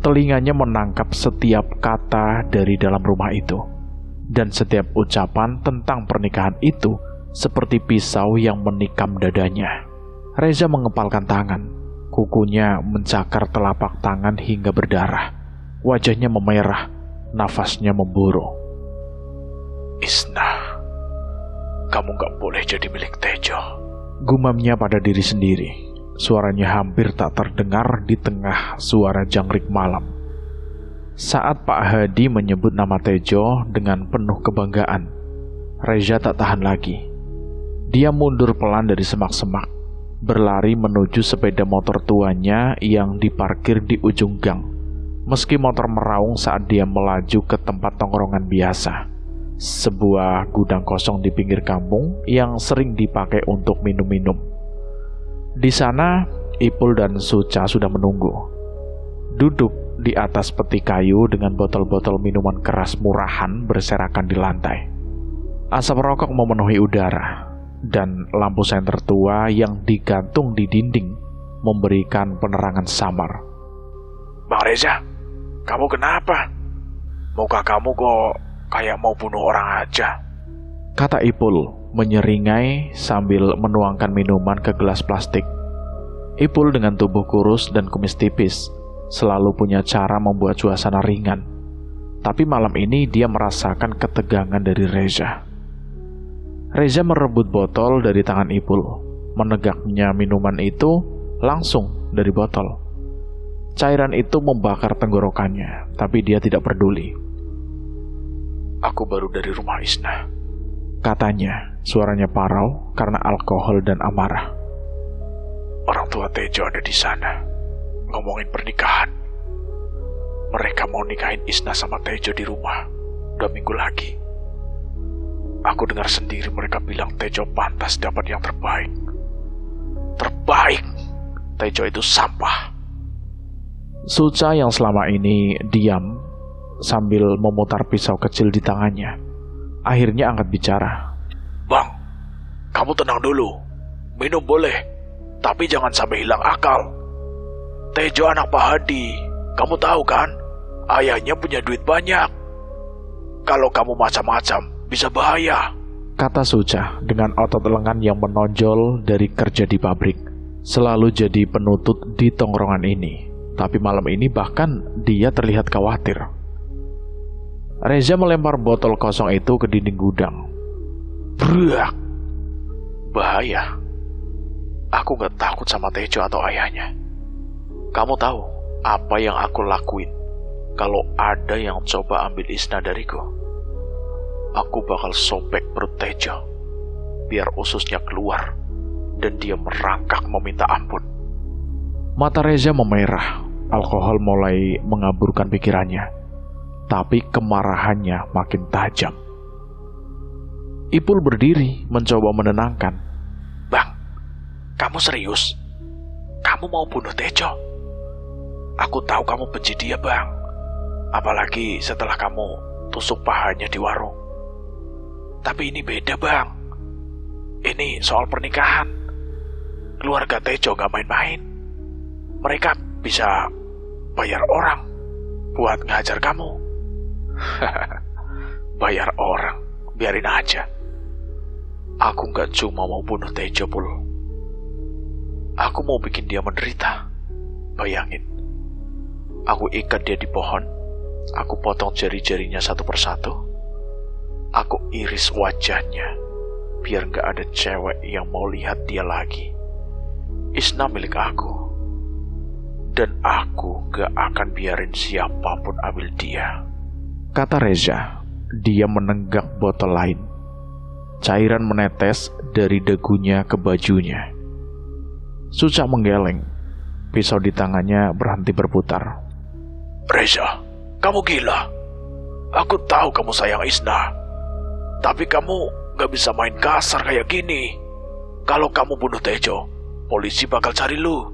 Telinganya menangkap setiap kata dari dalam rumah itu, dan setiap ucapan tentang pernikahan itu seperti pisau yang menikam dadanya. Reza mengepalkan tangan, kukunya mencakar telapak tangan hingga berdarah. Wajahnya memerah, nafasnya memburu. Isna, kamu gak boleh jadi milik Tejo, gumamnya pada diri sendiri. Suaranya hampir tak terdengar di tengah suara jangkrik malam. Saat Pak Hadi menyebut nama Tejo dengan penuh kebanggaan, Reza tak tahan lagi. Dia mundur pelan dari semak-semak, berlari menuju sepeda motor tuanya yang diparkir di ujung gang. Meski motor meraung saat dia melaju ke tempat tongkrongan biasa, sebuah gudang kosong di pinggir kampung yang sering dipakai untuk minum-minum. Di sana, Ipul dan Suca sudah menunggu. Duduk di atas peti kayu dengan botol-botol minuman keras murahan berserakan di lantai. Asap rokok memenuhi udara, dan lampu senter tua yang digantung di dinding memberikan penerangan samar. Bang Reza, kamu kenapa? Muka kamu kok kayak mau bunuh orang aja, kata Ipul menyeringai sambil menuangkan minuman ke gelas plastik. Ipul dengan tubuh kurus dan kumis tipis selalu punya cara membuat suasana ringan. Tapi malam ini dia merasakan ketegangan dari Reza. Reza merebut botol dari tangan Ipul, menegaknya minuman itu langsung dari botol. Cairan itu membakar tenggorokannya, tapi dia tidak peduli. Aku baru dari rumah Isna, katanya, suaranya parau karena alkohol dan amarah. Orang tua Tejo ada di sana, ngomongin pernikahan. Mereka mau nikahin Isna sama Tejo di rumah 2 minggu lagi. Aku dengar sendiri mereka bilang Tejo pantas dapat yang terbaik. Terbaik? Tejo itu sampah. Suca yang selama ini diam sambil memutar pisau kecil di tangannya, akhirnya angkat bicara. Bang, kamu tenang dulu. Minum boleh, tapi jangan sampai hilang akal. Tejo anak Pak Hadi, kamu tahu kan? Ayahnya punya duit banyak. Kalau kamu macam-macam, bisa bahaya, kata Suca dengan otot lengan yang menonjol dari kerja di pabrik. Selalu jadi penutut di tongkrongan ini. Tapi malam ini bahkan dia terlihat khawatir. Reza melempar botol kosong itu ke dinding gudang. Brak! Bahaya. Aku gak takut sama Tejo atau ayahnya. Kamu tahu apa yang aku lakuin kalau ada yang coba ambil Isna dariku? Aku bakal sobek perut Tejo, biar ususnya keluar dan dia merangkak meminta ampun. Mata Reza memerah, alkohol mulai mengaburkan pikirannya, tapi kemarahannya makin tajam. Ipul berdiri mencoba menenangkan. Bang, kamu serius? Kamu mau bunuh Tejo? Aku tahu kamu benci dia, Bang. Apalagi setelah kamu tusuk pahanya di warung. Tapi ini beda, Bang. Ini soal pernikahan. Keluarga Tejo gak main-main. Mereka bisa bayar orang buat ngajar kamu. Bayar orang, biarin aja. Aku gak cuma mau bunuh Tejo, Pul. Aku mau bikin dia menderita. Bayangin, aku ikat dia di pohon. Aku potong jari-jarinya satu persatu. Aku iris wajahnya, biar gak ada cewek yang mau lihat dia lagi. Isna milik aku. Dan aku gak akan biarin siapapun ambil dia, kata Reza. Dia menenggak botol lain. Cairan menetes dari dagunya ke bajunya. Suca menggeleng. Pisau di tangannya berhenti berputar. Reza, kamu gila. Aku tahu kamu sayang Isna. Tapi kamu gak bisa main kasar kayak gini. Kalau kamu bunuh Tejo, polisi bakal cari lu.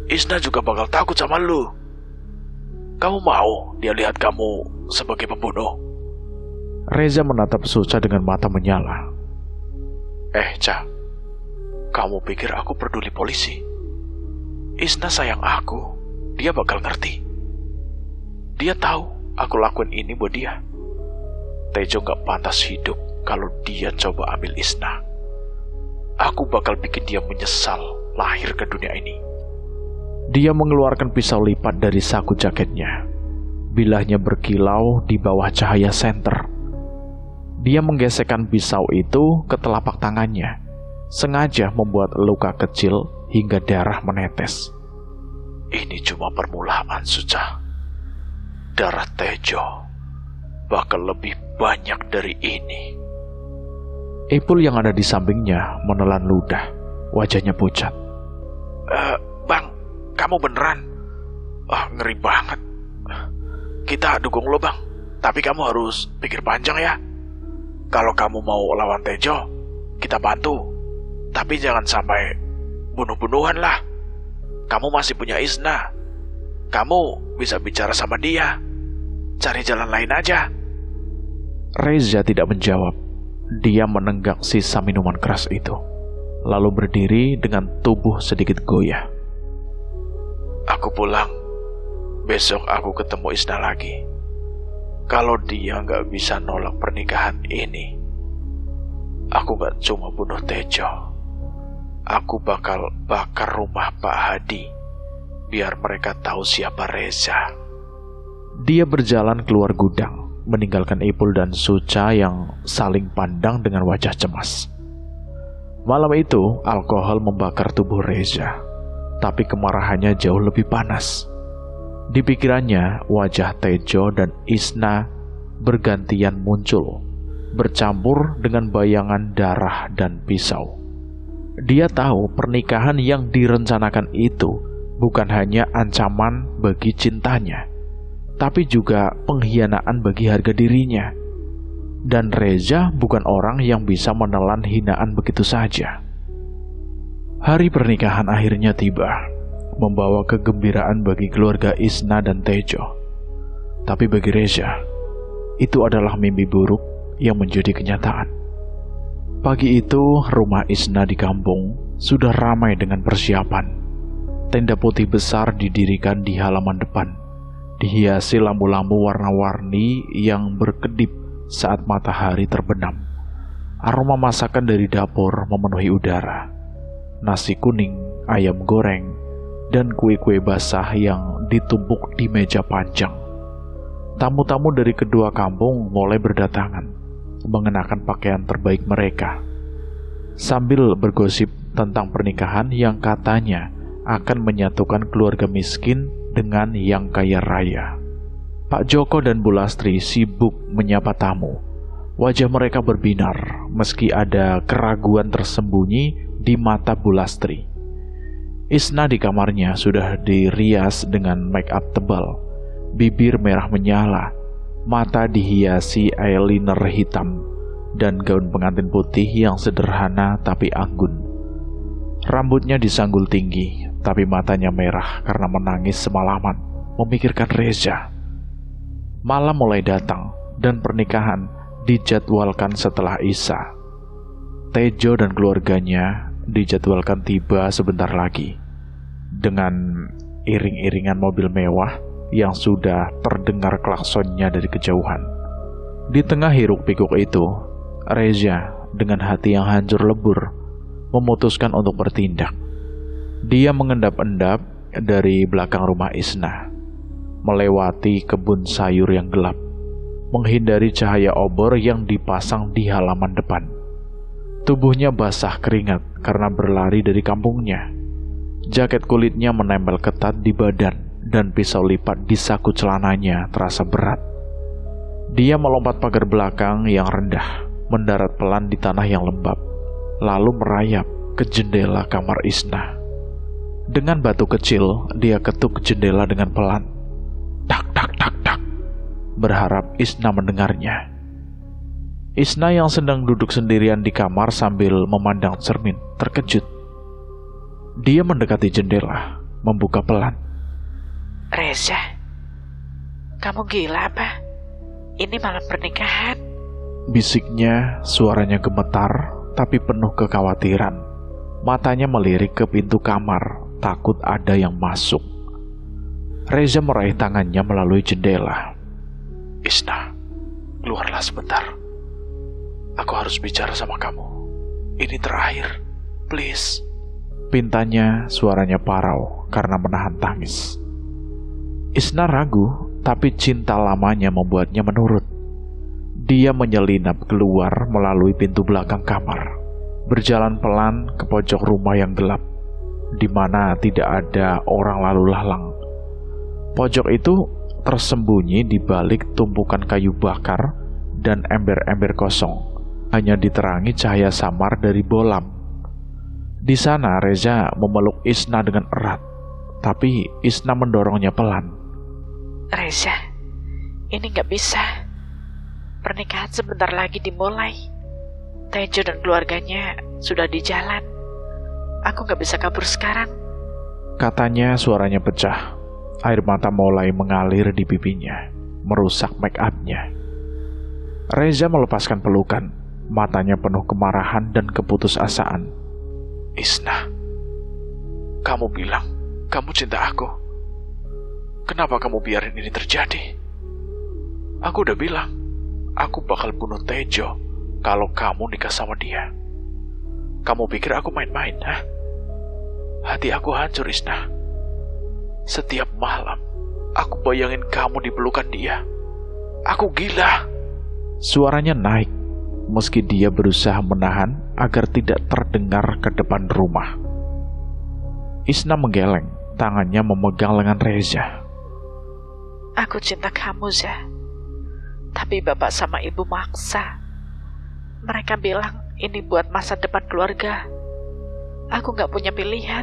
Isna juga bakal takut sama lu. Kamu mau dia lihat kamu sebagai pembunuh? Reza menatap Suca dengan mata menyala. Ca, kamu pikir aku peduli polisi? Isna sayang aku. Dia bakal ngerti. Dia tahu aku lakuin ini buat dia. Tejo gak pantas hidup kalau dia coba ambil Isna. Aku bakal bikin dia menyesal lahir ke dunia ini. Dia mengeluarkan pisau lipat dari saku jaketnya. Bilahnya berkilau di bawah cahaya senter. Dia menggesekkan pisau itu ke telapak tangannya, sengaja membuat luka kecil hingga darah menetes. Ini cuma permulaan, Suca. Darah Tejo bakal lebih banyak dari ini. Ipul yang ada di sampingnya menelan ludah. Wajahnya pucat. Bang, kamu beneran? Ngeri banget. Kita dukung lo, Bang. Tapi kamu harus pikir panjang ya. Kalau kamu mau lawan Tejo, kita bantu. Tapi jangan sampai bunuh-bunuhan lah. Kamu masih punya Isna. Kamu bisa bicara sama dia. Cari jalan lain aja. Reza tidak menjawab. Dia menenggak sisa minuman keras itu, lalu berdiri dengan tubuh sedikit goyah. Aku pulang. Besok aku ketemu Isna lagi. Kalau dia gak bisa nolak pernikahan ini, aku gak cuma bunuh Tejo. Aku bakal bakar rumah Pak Hadi, biar mereka tahu siapa Reza. Dia berjalan keluar gudang, meninggalkan Ipul dan Suca yang saling pandang dengan wajah cemas. Malam itu, alkohol membakar tubuh Reza, tapi kemarahannya jauh lebih panas. Di pikirannya, wajah Tejo dan Isna bergantian muncul, bercampur dengan bayangan darah dan pisau. Dia tahu pernikahan yang direncanakan itu bukan hanya ancaman bagi cintanya, tapi juga pengkhianatan bagi harga dirinya. Dan Reza bukan orang yang bisa menelan hinaan begitu saja. Hari pernikahan akhirnya tiba, membawa kegembiraan bagi keluarga Isna dan Tejo. Tapi bagi Reza, itu adalah mimpi buruk yang menjadi kenyataan. Pagi itu, rumah Isna di kampung sudah ramai dengan persiapan. Tenda putih besar didirikan di halaman depan, dihiasi lampu-lampu warna-warni yang berkedip saat matahari terbenam. Aroma masakan dari dapur memenuhi udara. Nasi kuning, ayam goreng, dan kue-kue basah yang ditumpuk di meja panjang. Tamu-tamu dari kedua kampung mulai berdatangan, mengenakan pakaian terbaik mereka, sambil bergosip tentang pernikahan yang katanya akan menyatukan keluarga miskin dengan yang kaya raya. Pak Joko dan Bu Lastri sibuk menyapa tamu. Wajah mereka berbinar, meski ada keraguan tersembunyi di mata Bu Lastri. Isna di kamarnya sudah dirias dengan make up tebal, bibir merah menyala, mata dihiasi eyeliner hitam, dan gaun pengantin putih yang sederhana tapi anggun. Rambutnya disanggul tinggi, tapi matanya merah karena menangis semalaman, memikirkan Reza. Malam mulai datang, dan pernikahan dijadwalkan setelah Isya. Tejo dan keluarganya dijadwalkan tiba sebentar lagi, dengan iring-iringan mobil mewah yang sudah terdengar klaksonnya dari kejauhan. Di tengah hiruk-pikuk itu, Reza dengan hati yang hancur lebur memutuskan untuk bertindak. Dia mengendap-endap dari belakang rumah Isna, melewati kebun sayur yang gelap, menghindari cahaya obor yang dipasang di halaman depan. Tubuhnya basah keringat karena berlari dari kampungnya. Jaket kulitnya menempel ketat di badan, dan pisau lipat di saku celananya terasa berat. Dia melompat pagar belakang yang rendah, mendarat pelan di tanah yang lembab, lalu merayap ke jendela kamar Isna. Dengan batu kecil, dia ketuk jendela dengan pelan. Tak, tak, tak, tak. Berharap Isna mendengarnya. Isna yang sedang duduk sendirian di kamar sambil memandang cermin, terkejut. Dia mendekati jendela, membuka pelan. Reza, kamu gila apa? Ini malam pernikahan. Bisiknya, suaranya gemetar, tapi penuh kekhawatiran. Matanya melirik ke pintu kamar, takut ada yang masuk. Reza meraih tangannya melalui jendela. Isna, keluarlah sebentar. Aku harus bicara sama kamu. Ini terakhir, please. Pintanya, suaranya parau karena menahan tangis. Isna ragu, tapi cinta lamanya membuatnya menurut. Dia menyelinap keluar melalui pintu belakang kamar, berjalan pelan ke pojok rumah yang gelap, di mana tidak ada orang lalu lalang. Pojok itu tersembunyi di balik tumpukan kayu bakar dan ember-ember kosong, hanya diterangi cahaya samar dari bolam. Di sana Reza memeluk Isna dengan erat, tapi Isna mendorongnya pelan. Reza, ini gak bisa. Pernikahan sebentar lagi dimulai. Tejo dan keluarganya sudah di jalan. Aku gak bisa kabur sekarang. Katanya, suaranya pecah. Air mata mulai mengalir di pipinya, merusak make up-nya. Reza melepaskan pelukan, matanya penuh kemarahan dan keputusasaan. Isna, kamu bilang kamu cinta aku. Kenapa kamu biarin ini terjadi? Aku udah bilang, aku bakal bunuh Tejo kalau kamu nikah sama dia. Kamu pikir aku main-main, ha? Hati aku hancur, Isna. Setiap malam, aku bayangin kamu di pelukan dia. Aku gila. Suaranya naik, meski dia berusaha menahan agar tidak terdengar ke depan rumah. Isna menggeleng, tangannya memegang lengan Reza. Aku cinta kamu, Zah. Tapi bapak sama ibu maksa. Mereka bilang ini buat masa depan keluarga. Aku gak punya pilihan.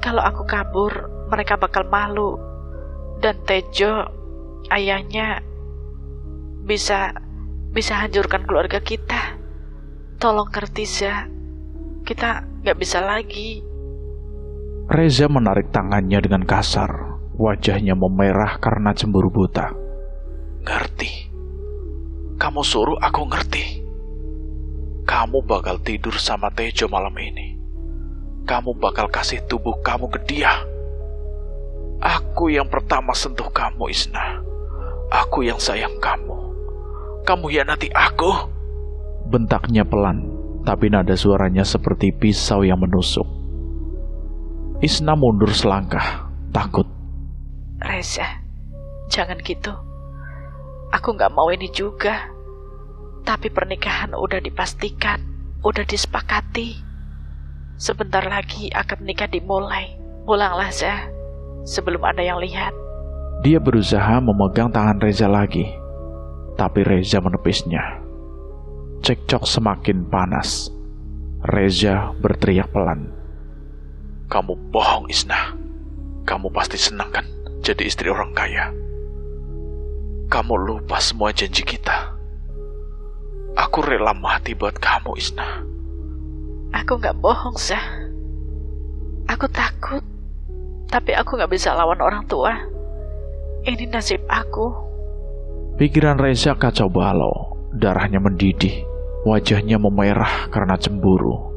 Kalau aku kabur, mereka bakal malu. Dan Tejo, ayahnya, bisa hancurkan keluarga kita. Tolong ngerti, Zah. Kita gak bisa lagi. Reza menarik tangannya dengan kasar. Wajahnya memerah karena cemburu buta. Ngerti. Kamu suruh aku ngerti. Kamu bakal tidur sama Tejo malam ini. Kamu bakal kasih tubuh kamu ke dia. Aku yang pertama sentuh kamu, Isna. Aku yang sayang kamu. Kamu hianati aku. Bentaknya pelan, tapi nada suaranya seperti pisau yang menusuk. Isna mundur selangkah, takut. Reza, jangan gitu. Aku gak mau ini juga. Tapi pernikahan udah dipastikan, udah disepakati. Sebentar lagi akad nikah dimulai. Pulanglah, Zah, sebelum ada yang lihat. Dia berusaha memegang tangan Reza lagi, tapi Reza menepisnya. Cekcok semakin panas. Reza berteriak pelan. Kamu bohong, Isna. Kamu pasti senang kan jadi istri orang kaya. Kamu lupa semua janji kita. Aku rela mati buat kamu, Isna. Aku gak bohong, Zah. Aku takut, tapi aku gak bisa lawan orang tua. Ini nasib aku. Pikiran Reza kacau balau. Darahnya mendidih. Wajahnya memerah karena cemburu.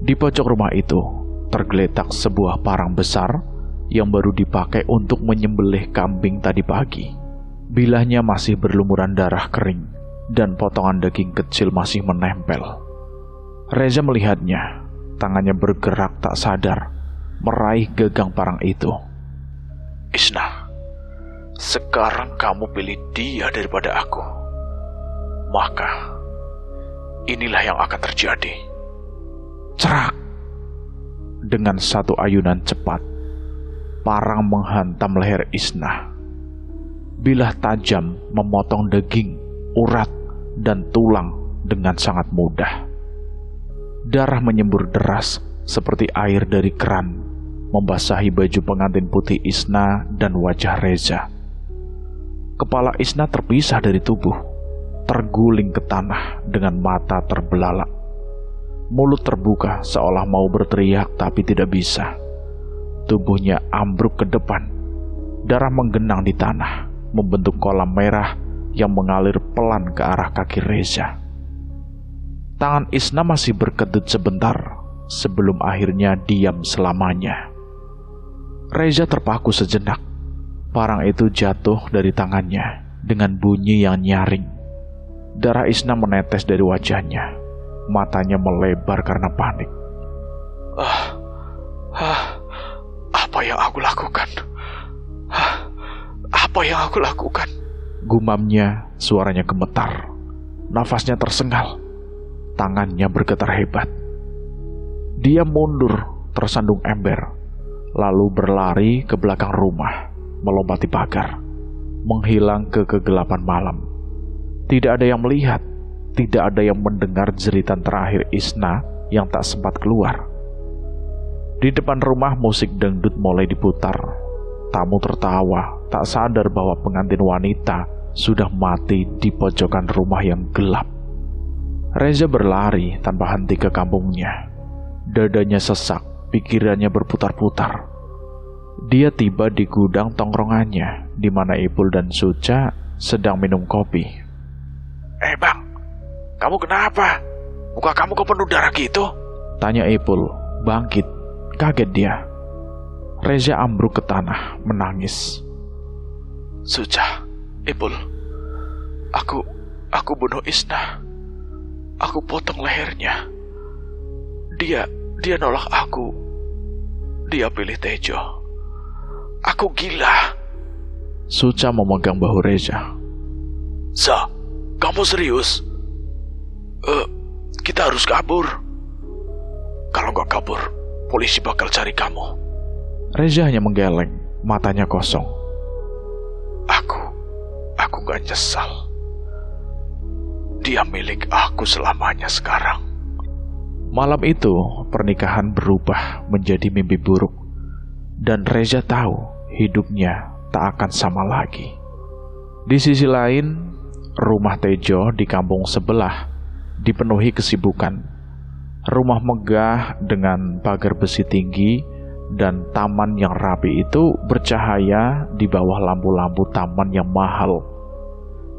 Di pojok rumah itu tergeletak sebuah parang besar yang baru dipakai untuk menyembelih kambing tadi pagi. Bilahnya masih berlumuran darah kering dan potongan daging kecil masih menempel. Reza melihatnya, tangannya bergerak tak sadar, meraih gagang parang itu. Isna, sekarang kamu pilih dia daripada aku. Maka, inilah yang akan terjadi. Cerak! Dengan satu ayunan cepat, parang menghantam leher Isna. Bilah tajam memotong daging, urat, dan tulang dengan sangat mudah. Darah menyembur deras seperti air dari keran, membasahi baju pengantin putih Isna dan wajah Reza. Kepala Isna terpisah dari tubuh, terguling ke tanah dengan mata terbelalak. Mulut terbuka seolah mau berteriak tapi tidak bisa. Tubuhnya ambruk ke depan. Darah menggenang di tanah, membentuk kolam merah yang mengalir pelan ke arah kaki Reza. Tangan Isna masih berkedut sebentar sebelum akhirnya diam selamanya. Reza terpaku sejenak. Parang itu jatuh dari tangannya dengan bunyi yang nyaring. Darah Isna menetes dari wajahnya. Matanya melebar karena panik. Apa yang aku lakukan? Apa yang aku lakukan? Gumamnya, suaranya gemetar. Nafasnya tersengal. Tangannya bergetar hebat. Dia mundur, tersandung ember. Lalu berlari ke belakang rumah, melompati pagar, menghilang ke kegelapan malam. Tidak ada yang melihat. Tidak ada yang mendengar jeritan terakhir Isna yang tak sempat keluar. Di depan rumah musik dangdut mulai diputar. Tamu tertawa, tak sadar bahwa pengantin wanita sudah mati di pojokan rumah yang gelap. Reza berlari tanpa henti ke kampungnya. Dadanya sesak, pikirannya berputar-putar. Dia tiba di gudang tongkrongannya, di mana Ipul dan Suca sedang minum kopi. Bang, kamu kenapa? Muka kamu kok penuh darah gitu? Tanya Ipul, bangkit. Kaget dia. Reza ambruk ke tanah, menangis. Suca, Ipul, aku bunuh Isna. Aku potong lehernya. Dia nolak aku. Dia pilih Tejo. Aku gila. Suca memegang bahu Reza. Sa, kamu serius? Kita harus kabur. Kalau nggak kabur, polisi bakal cari kamu. Reza hanya menggeleng, matanya kosong. Aku nggak nyesal. Dia milik aku selamanya sekarang. Malam itu, pernikahan berubah menjadi mimpi buruk. Dan Reza tahu hidupnya tak akan sama lagi. Di sisi lain, rumah Tejo di kampung sebelah dipenuhi kesibukan. Rumah megah dengan pagar besi tinggi dan taman yang rapi itu bercahaya di bawah lampu-lampu taman yang mahal.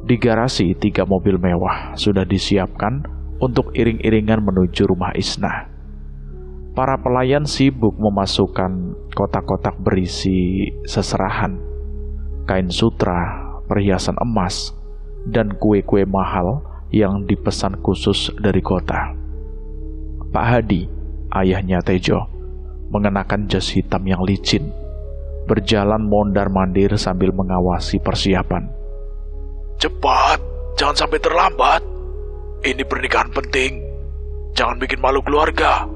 Di garasi 3 mobil mewah sudah disiapkan untuk iring-iringan menuju rumah Isna. Para pelayan sibuk memasukkan kotak-kotak berisi seserahan, kain sutra, perhiasan emas, dan kue-kue mahal yang dipesan khusus dari kota. Pak Hadi, ayahnya Tejo, mengenakan jas hitam yang licin, berjalan mondar-mandir sambil mengawasi persiapan. Cepat, jangan sampai terlambat. Ini pernikahan penting. Jangan bikin malu keluarga.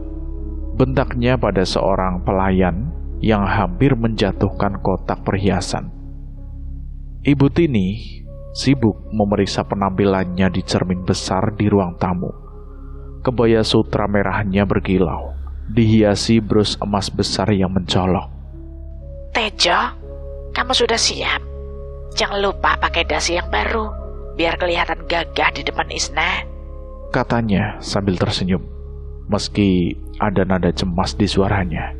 Bentaknya pada seorang pelayan yang hampir menjatuhkan kotak perhiasan. Ibu Tini sibuk memeriksa penampilannya di cermin besar di ruang tamu. Kebaya sutra merahnya berkilau, dihiasi brus emas besar yang mencolok. Tejo, kamu sudah siap? Jangan lupa pakai dasi yang baru, biar kelihatan gagah di depan Isna, katanya sambil tersenyum, meski ada nada cemas di suaranya.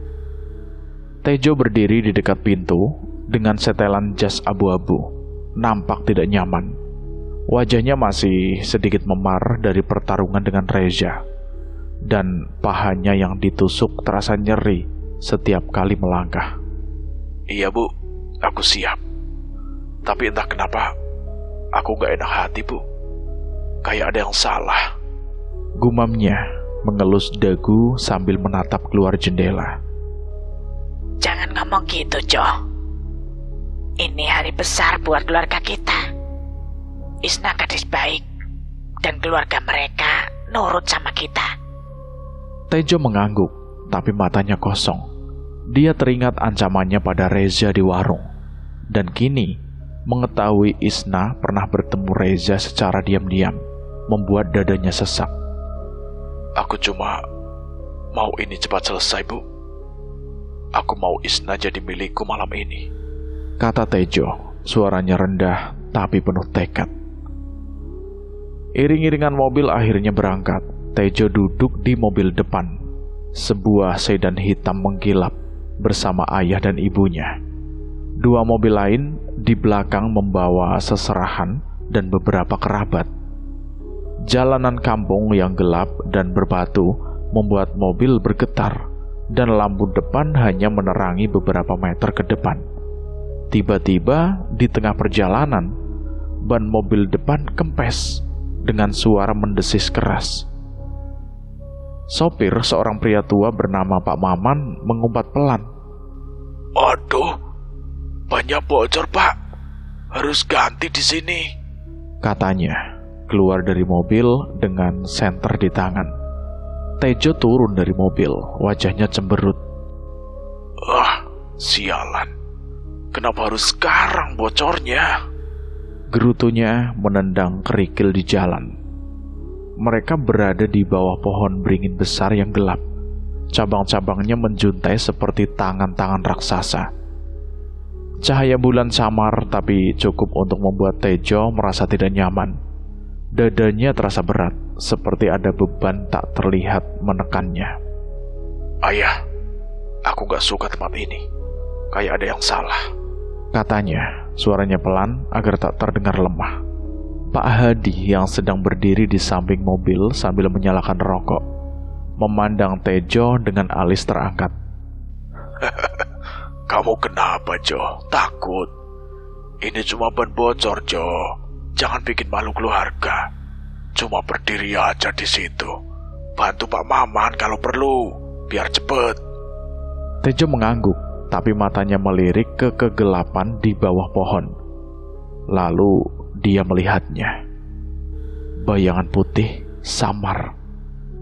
Tejo berdiri di dekat pintu dengan setelan jas abu-abu, nampak tidak nyaman. Wajahnya masih sedikit memar dari pertarungan dengan Reza, dan pahanya yang ditusuk terasa nyeri setiap kali melangkah. Iya bu, aku siap. Tapi entah kenapa, aku gak enak hati bu. Kayak ada yang salah. Gumamnya mengelus dagu sambil menatap keluar jendela. Jangan ngomong gitu, Jo. Ini hari besar buat keluarga kita. Isna gadis baik, dan keluarga mereka nurut sama kita. Tejo mengangguk, tapi matanya kosong. Dia teringat ancamannya pada Reza di warung, dan kini mengetahui Isna pernah bertemu Reza secara diam-diam, membuat dadanya sesak. Aku cuma mau ini cepat selesai, Bu. Aku mau Isna jadi milikku malam ini, kata Tejo, suaranya rendah tapi penuh tekad. Iring-iringan mobil akhirnya berangkat. Tejo duduk di mobil depan, sebuah sedan hitam mengkilap bersama ayah dan ibunya. Dua mobil lain di belakang membawa seserahan dan beberapa kerabat. Jalanan kampung yang gelap dan berbatu membuat mobil bergetar, dan lampu depan hanya menerangi beberapa meter ke depan. Tiba-tiba di tengah perjalanan, ban mobil depan kempes dengan suara mendesis keras. Sopir, seorang pria tua bernama Pak Maman, mengumpat pelan. Aduh, banyak bocor Pak. Harus ganti di sini, katanya, keluar dari mobil dengan senter di tangan. Tejo turun dari mobil, wajahnya cemberut. Sialan. Kenapa harus sekarang bocornya? Gerutunya menendang kerikil di jalan. Mereka berada di bawah pohon beringin besar yang gelap. Cabang-cabangnya menjuntai seperti tangan-tangan raksasa. Cahaya bulan samar tapi cukup untuk membuat Tejo merasa tidak nyaman. Dadanya terasa berat, seperti ada beban tak terlihat menekannya. Ayah, aku gak suka tempat ini. Kayak ada yang salah, katanya, suaranya pelan agar tak terdengar lemah. Pak Hadi yang sedang berdiri di samping mobil sambil menyalakan rokok, memandang Tejo dengan alis terangkat. Kamu kenapa, Jo? Takut? Ini cuma ban bocor, Jo. Jangan bikin malu keluarga. Cuma berdiri aja di situ. Bantu Pak Maman kalau perlu, biar cepet. Tejo mengangguk, tapi matanya melirik ke kegelapan di bawah pohon. Lalu dia melihatnya. Bayangan putih, samar,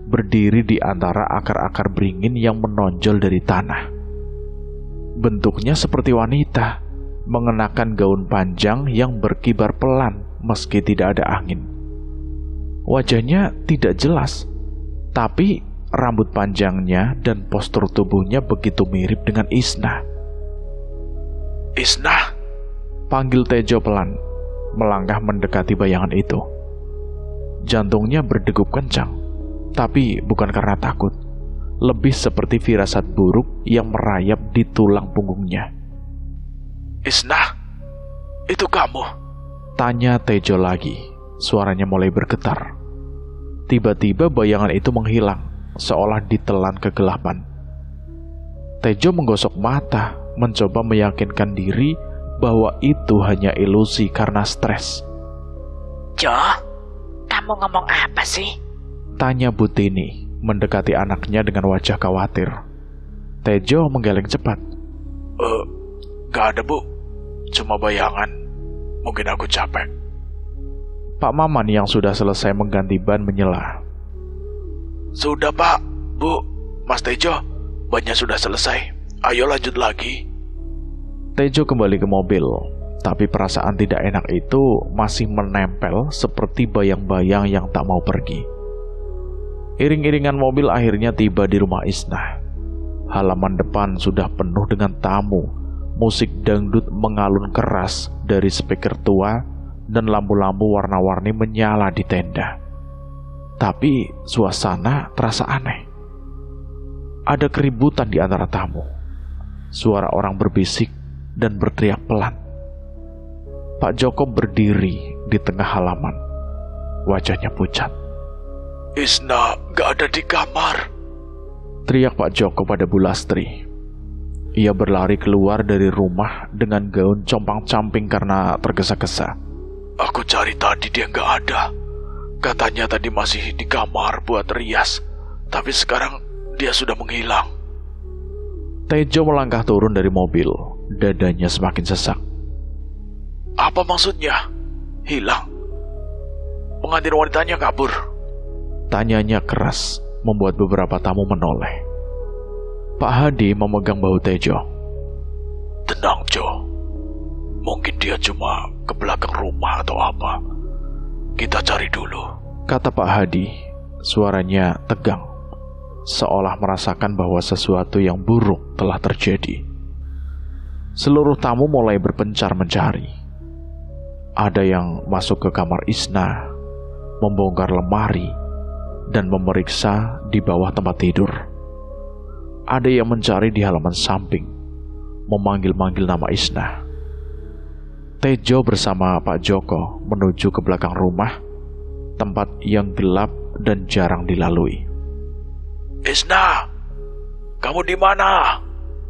berdiri di antara akar-akar beringin yang menonjol dari tanah. Bentuknya seperti wanita, mengenakan gaun panjang yang berkibar pelan meski tidak ada angin. Wajahnya tidak jelas, tapi rambut panjangnya dan postur tubuhnya begitu mirip dengan Isna. Isna, panggil Tejo pelan, melangkah mendekati bayangan itu. Jantungnya berdegup kencang, tapi bukan karena takut, lebih seperti firasat buruk yang merayap di tulang punggungnya. Isna, itu kamu? Tanya Tejo lagi, suaranya mulai bergetar. Tiba-tiba bayangan itu menghilang, seolah ditelan kegelapan. Tejo menggosok mata, mencoba meyakinkan diri bahwa itu hanya ilusi karena stres. Jo, kamu ngomong apa sih? Tanya Butini, mendekati anaknya dengan wajah khawatir. Tejo menggeleng cepat. Gak ada, Bu. Cuma bayangan. Mungkin aku capek. Pak Maman yang sudah selesai mengganti ban menyela. Sudah, Pak. Bu, Mas Tejo, bannya sudah selesai. Ayo lanjut lagi. Tejo kembali ke mobil, tapi perasaan tidak enak itu masih menempel seperti bayang-bayang yang tak mau pergi. Iring-iringan mobil akhirnya tiba di rumah Isna. Halaman depan sudah penuh dengan tamu. Musik dangdut mengalun keras dari speaker tua dan lampu-lampu warna-warni menyala di tenda. Tapi suasana terasa aneh. Ada keributan di antara tamu. Suara orang berbisik dan berteriak pelan. Pak Joko berdiri di tengah halaman. Wajahnya pucat. Isna gak ada di kamar, teriak Pak Joko pada Bu Lastri. Ia berlari keluar dari rumah dengan gaun compang-camping karena tergesa-gesa. Aku cari tadi dia gak ada. Katanya tadi masih di kamar buat rias, tapi sekarang dia sudah menghilang. Tejo melangkah turun dari mobil. Dadanya semakin sesak. Apa maksudnya? Hilang? Pengantin wanitanya kabur? Tanyanya keras, membuat beberapa tamu menoleh. Pak Hadi memegang bahu Tejo. Tenang, Jo. Mungkin dia cuma ke belakang rumah atau apa. Kita cari dulu, kata Pak Hadi. Suaranya tegang, seolah merasakan bahwa sesuatu yang buruk telah terjadi. Seluruh tamu mulai berpencar mencari. Ada yang masuk ke kamar Isna, membongkar lemari, dan memeriksa di bawah tempat tidur. Ada yang mencari di halaman samping, memanggil-manggil nama Isna. Tejo bersama Pak Joko menuju ke belakang rumah, tempat yang gelap dan jarang dilalui. Isna, kamu di mana?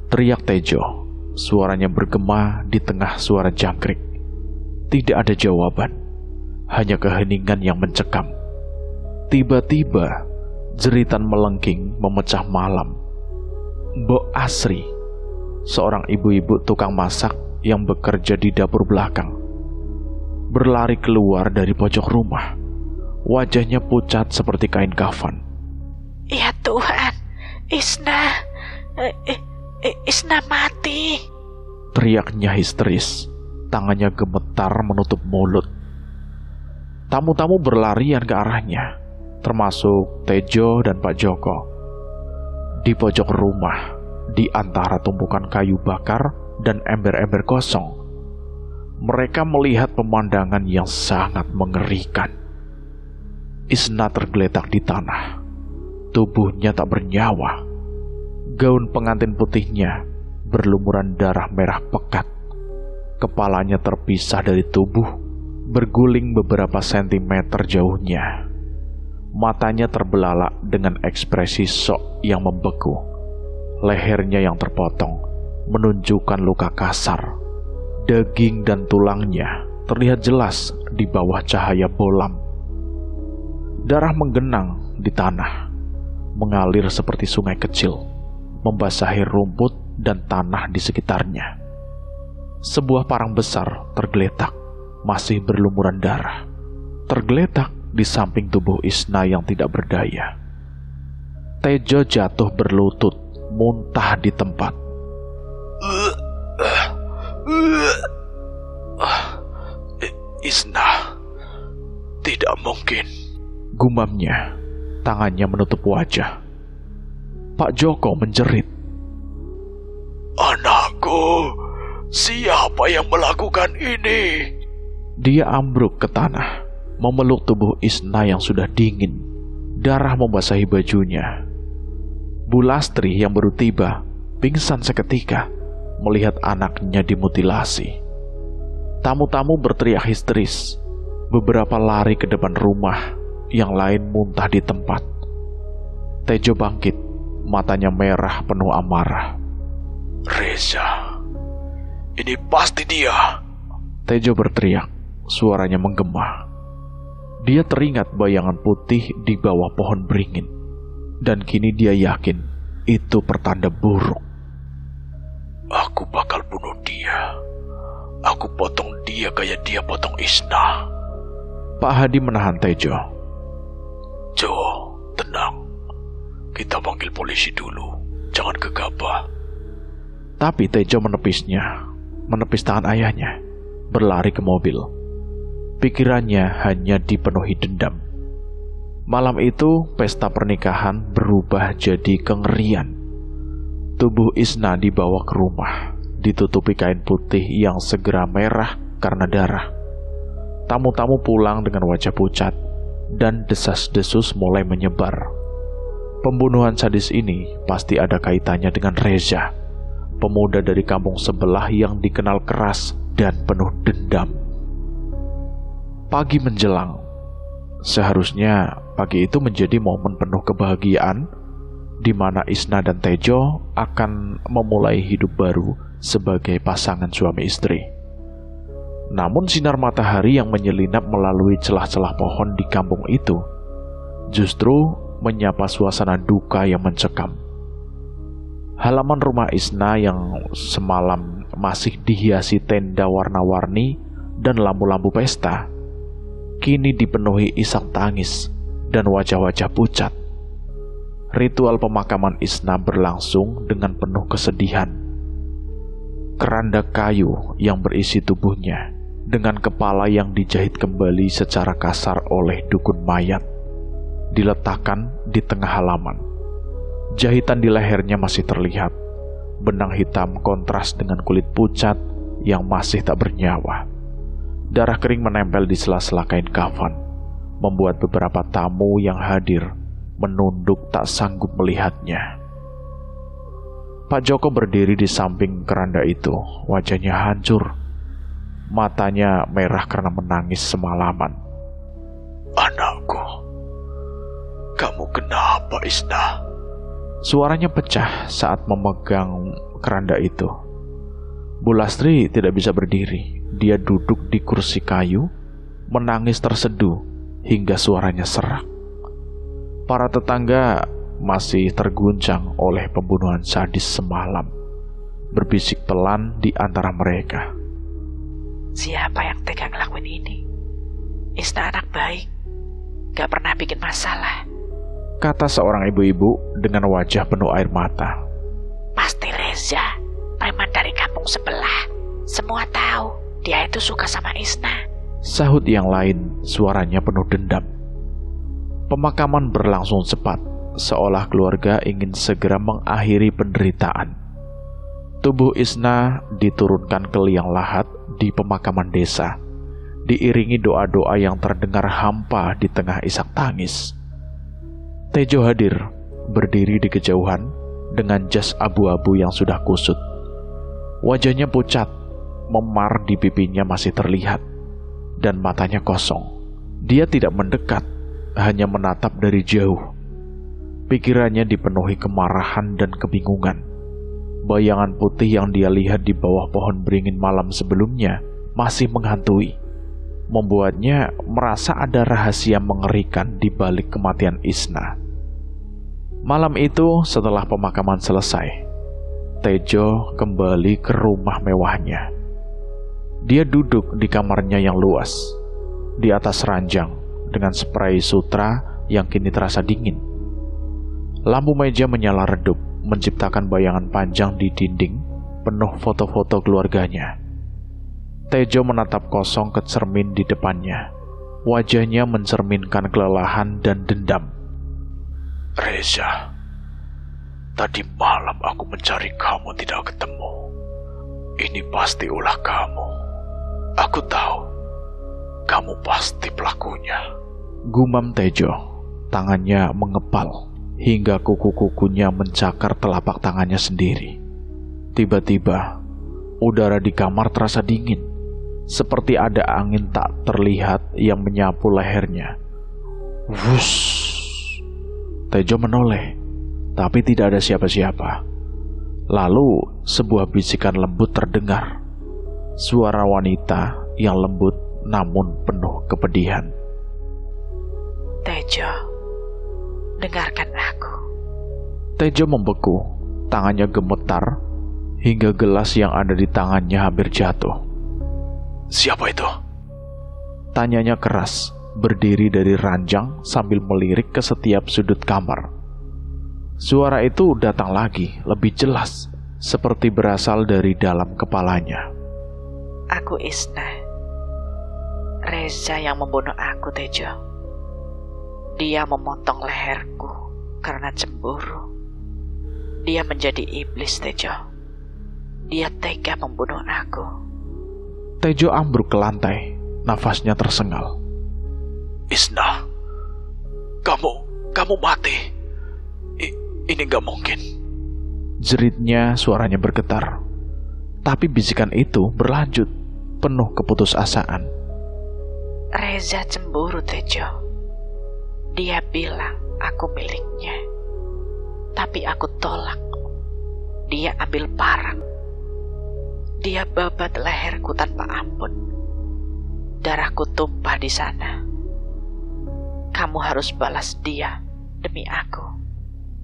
Teriak Tejo. Suaranya bergema di tengah suara jangkrik. Tidak ada jawaban, hanya keheningan yang mencekam. Tiba-tiba, jeritan melengking memecah malam. Mbok Asri, seorang ibu-ibu tukang masak yang bekerja di dapur belakang, berlari keluar dari pojok rumah. Wajahnya pucat seperti kain kafan. Ya Tuhan, Isna mati. Teriaknya histeris, tangannya gemetar menutup mulut. Tamu-tamu berlarian ke arahnya, termasuk Tejo dan Pak Joko. Di pojok rumah, di antara tumpukan kayu bakar dan ember-ember kosong, mereka melihat pemandangan yang sangat mengerikan. Isna tergeletak di tanah. Tubuhnya tak bernyawa. Gaun pengantin putihnya berlumuran darah merah pekat. Kepalanya terpisah dari tubuh, berguling beberapa sentimeter jauhnya. Matanya terbelalak dengan ekspresi syok yang membeku. Lehernya yang terpotong menunjukkan luka kasar. Daging dan tulangnya terlihat jelas di bawah cahaya bolam. Darah menggenang di tanah, mengalir seperti sungai kecil, membasahi rumput dan tanah di sekitarnya. Sebuah parang besar tergeletak, masih berlumuran darah. Tergeletak di samping tubuh Isna yang tidak berdaya. Tejo jatuh berlutut, muntah di tempat. Isna, tidak mungkin, gumamnya, tangannya menutup wajah. Pak Joko menjerit. Anakku, siapa yang melakukan ini? Dia ambruk ke tanah, memeluk tubuh Isna yang sudah dingin. Darah membasahi bajunya. Bu Lastri yang baru tiba, pingsan seketika melihat anaknya dimutilasi. Tamu-tamu berteriak histeris. Beberapa lari ke depan rumah, yang lain muntah di tempat. Tejo bangkit, matanya merah penuh amarah. Reza, ini pasti dia. Tejo berteriak, suaranya menggema. Dia teringat bayangan putih di bawah pohon beringin, dan kini dia yakin itu pertanda buruk. Aku bakal bunuh dia. Aku potong dia kayak dia potong Isna. Pak Hadi menahan Tejo. Jo, tenang. Kita panggil polisi dulu. Jangan gegabah. Tapi Tejo menepisnya, menepis tangan ayahnya, berlari ke mobil. Pikirannya hanya dipenuhi dendam. Malam itu, pesta pernikahan berubah jadi kengerian. Tubuh Isna dibawa ke rumah, ditutupi kain putih yang segera merah karena darah. Tamu-tamu pulang dengan wajah pucat, dan desas-desus mulai menyebar. Pembunuhan sadis ini pasti ada kaitannya dengan Reza, pemuda dari kampung sebelah yang dikenal keras dan penuh dendam. Pagi menjelang. Seharusnya pagi itu menjadi momen penuh kebahagiaan di mana Isna dan Tejo akan memulai hidup baru sebagai pasangan suami istri. Namun sinar matahari yang menyelinap melalui celah-celah pohon di kampung itu justru menyapa suasana duka yang mencekam. Halaman rumah Isna yang semalam masih dihiasi tenda warna-warni dan lampu-lampu pesta kini dipenuhi isak tangis dan wajah-wajah pucat. Ritual pemakaman Isna berlangsung dengan penuh kesedihan. Keranda kayu yang berisi tubuhnya dengan kepala yang dijahit kembali secara kasar oleh dukun mayat diletakkan di tengah halaman. Jahitan di lehernya masih terlihat. Benang hitam kontras dengan kulit pucat yang masih tak bernyawa. Darah kering menempel di sela-sela kain kafan, membuat beberapa tamu yang hadir menunduk tak sanggup melihatnya. Pak Joko berdiri di samping keranda itu, wajahnya hancur. Matanya merah karena menangis semalaman. Anakku, kamu kenapa, Isna? Suaranya pecah saat memegang keranda itu. Bu Lastri tidak bisa berdiri. Dia duduk di kursi kayu, menangis terseduh hingga suaranya serak. Para tetangga masih terguncang oleh pembunuhan sadis semalam. Berbisik pelan di antara mereka. Siapa yang tega ngelakuin ini? Isna anak baik, gak pernah bikin masalah, kata seorang ibu-ibu dengan wajah penuh air mata. Pasti Reza, preman dari kampung sebelah. Semua tahu dia itu suka sama Isna, sahut yang lain, suaranya penuh dendam. Pemakaman berlangsung cepat, seolah keluarga ingin segera mengakhiri penderitaan. Tubuh Isna diturunkan ke liang lahat di pemakaman desa, diiringi doa-doa yang terdengar hampa di tengah isak tangis. Tejo hadir, berdiri di kejauhan dengan jas abu-abu yang sudah kusut. Wajahnya pucat, memar di pipinya masih terlihat, dan matanya kosong. Dia tidak mendekat, hanya menatap dari jauh. Pikirannya dipenuhi kemarahan dan kebingungan. Bayangan putih yang dia lihat di bawah pohon beringin malam sebelumnya masih menghantui, membuatnya merasa ada rahasia mengerikan di balik kematian Isna. Malam itu, setelah pemakaman selesai, Tejo kembali ke rumah mewahnya. Dia duduk di kamarnya yang luas, di atas ranjang dengan spray sutra yang kini terasa dingin. Lampu meja menyala redup, menciptakan bayangan panjang di dinding penuh foto-foto keluarganya. Tejo menatap kosong ke cermin di depannya. Wajahnya mencerminkan kelelahan dan dendam. Reza, tadi malam aku mencari kamu tidak ketemu. Ini pasti ulah kamu. Aku tahu, kamu pasti pelakunya. Gumam Tejo, tangannya mengepal hingga kuku-kukunya mencakar telapak tangannya sendiri. Tiba-tiba, udara di kamar terasa dingin, seperti ada angin tak terlihat yang menyapu lehernya. Wush! Tejo menoleh, tapi tidak ada siapa-siapa. Lalu, sebuah bisikan lembut terdengar. Suara wanita yang lembut namun penuh kepedihan. Tejo, dengarkan aku. Tejo membeku, tangannya gemetar, hingga gelas yang ada di tangannya hampir jatuh. Siapa itu? Tanyanya keras, berdiri dari ranjang sambil melirik ke setiap sudut kamar. Suara itu datang lagi, lebih jelas, seperti berasal dari dalam kepalanya. Aku Isna. Reza yang membunuh aku, Tejo. Dia memotong leherku karena cemburu. Dia menjadi iblis, Tejo. Dia tega membunuh aku. Tejo ambruk ke lantai, nafasnya tersengal. Isna, kamu mati. Ini gak mungkin. Jeritnya, suaranya bergetar. Tapi bisikan itu berlanjut, penuh keputusasaan. Reza cemburu, Tejo. Dia bilang aku miliknya. Tapi aku tolak. Dia ambil parang. Dia babat leherku tanpa ampun. Darahku tumpah di sana. Kamu harus balas dia demi aku.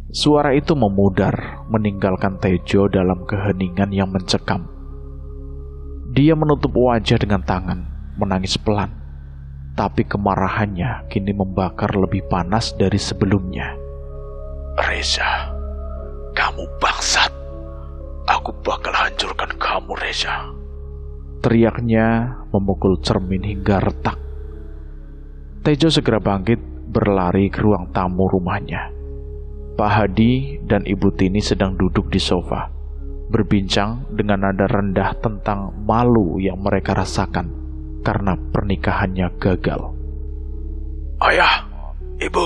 Suara itu memudar, meninggalkan Tejo dalam keheningan yang mencekam. Dia menutup wajah dengan tangan, menangis pelan. Tapi kemarahannya kini membakar lebih panas dari sebelumnya. Reza, kamu bangsat. Aku bakal hancurkan kamu, Reza. Teriaknya memukul cermin hingga retak. Tejo segera bangkit, berlari ke ruang tamu rumahnya. Pak Hadi dan Ibu Tini sedang duduk di sofa, berbincang dengan nada rendah tentang malu yang mereka rasakan karena pernikahannya gagal. Ayah, Ibu,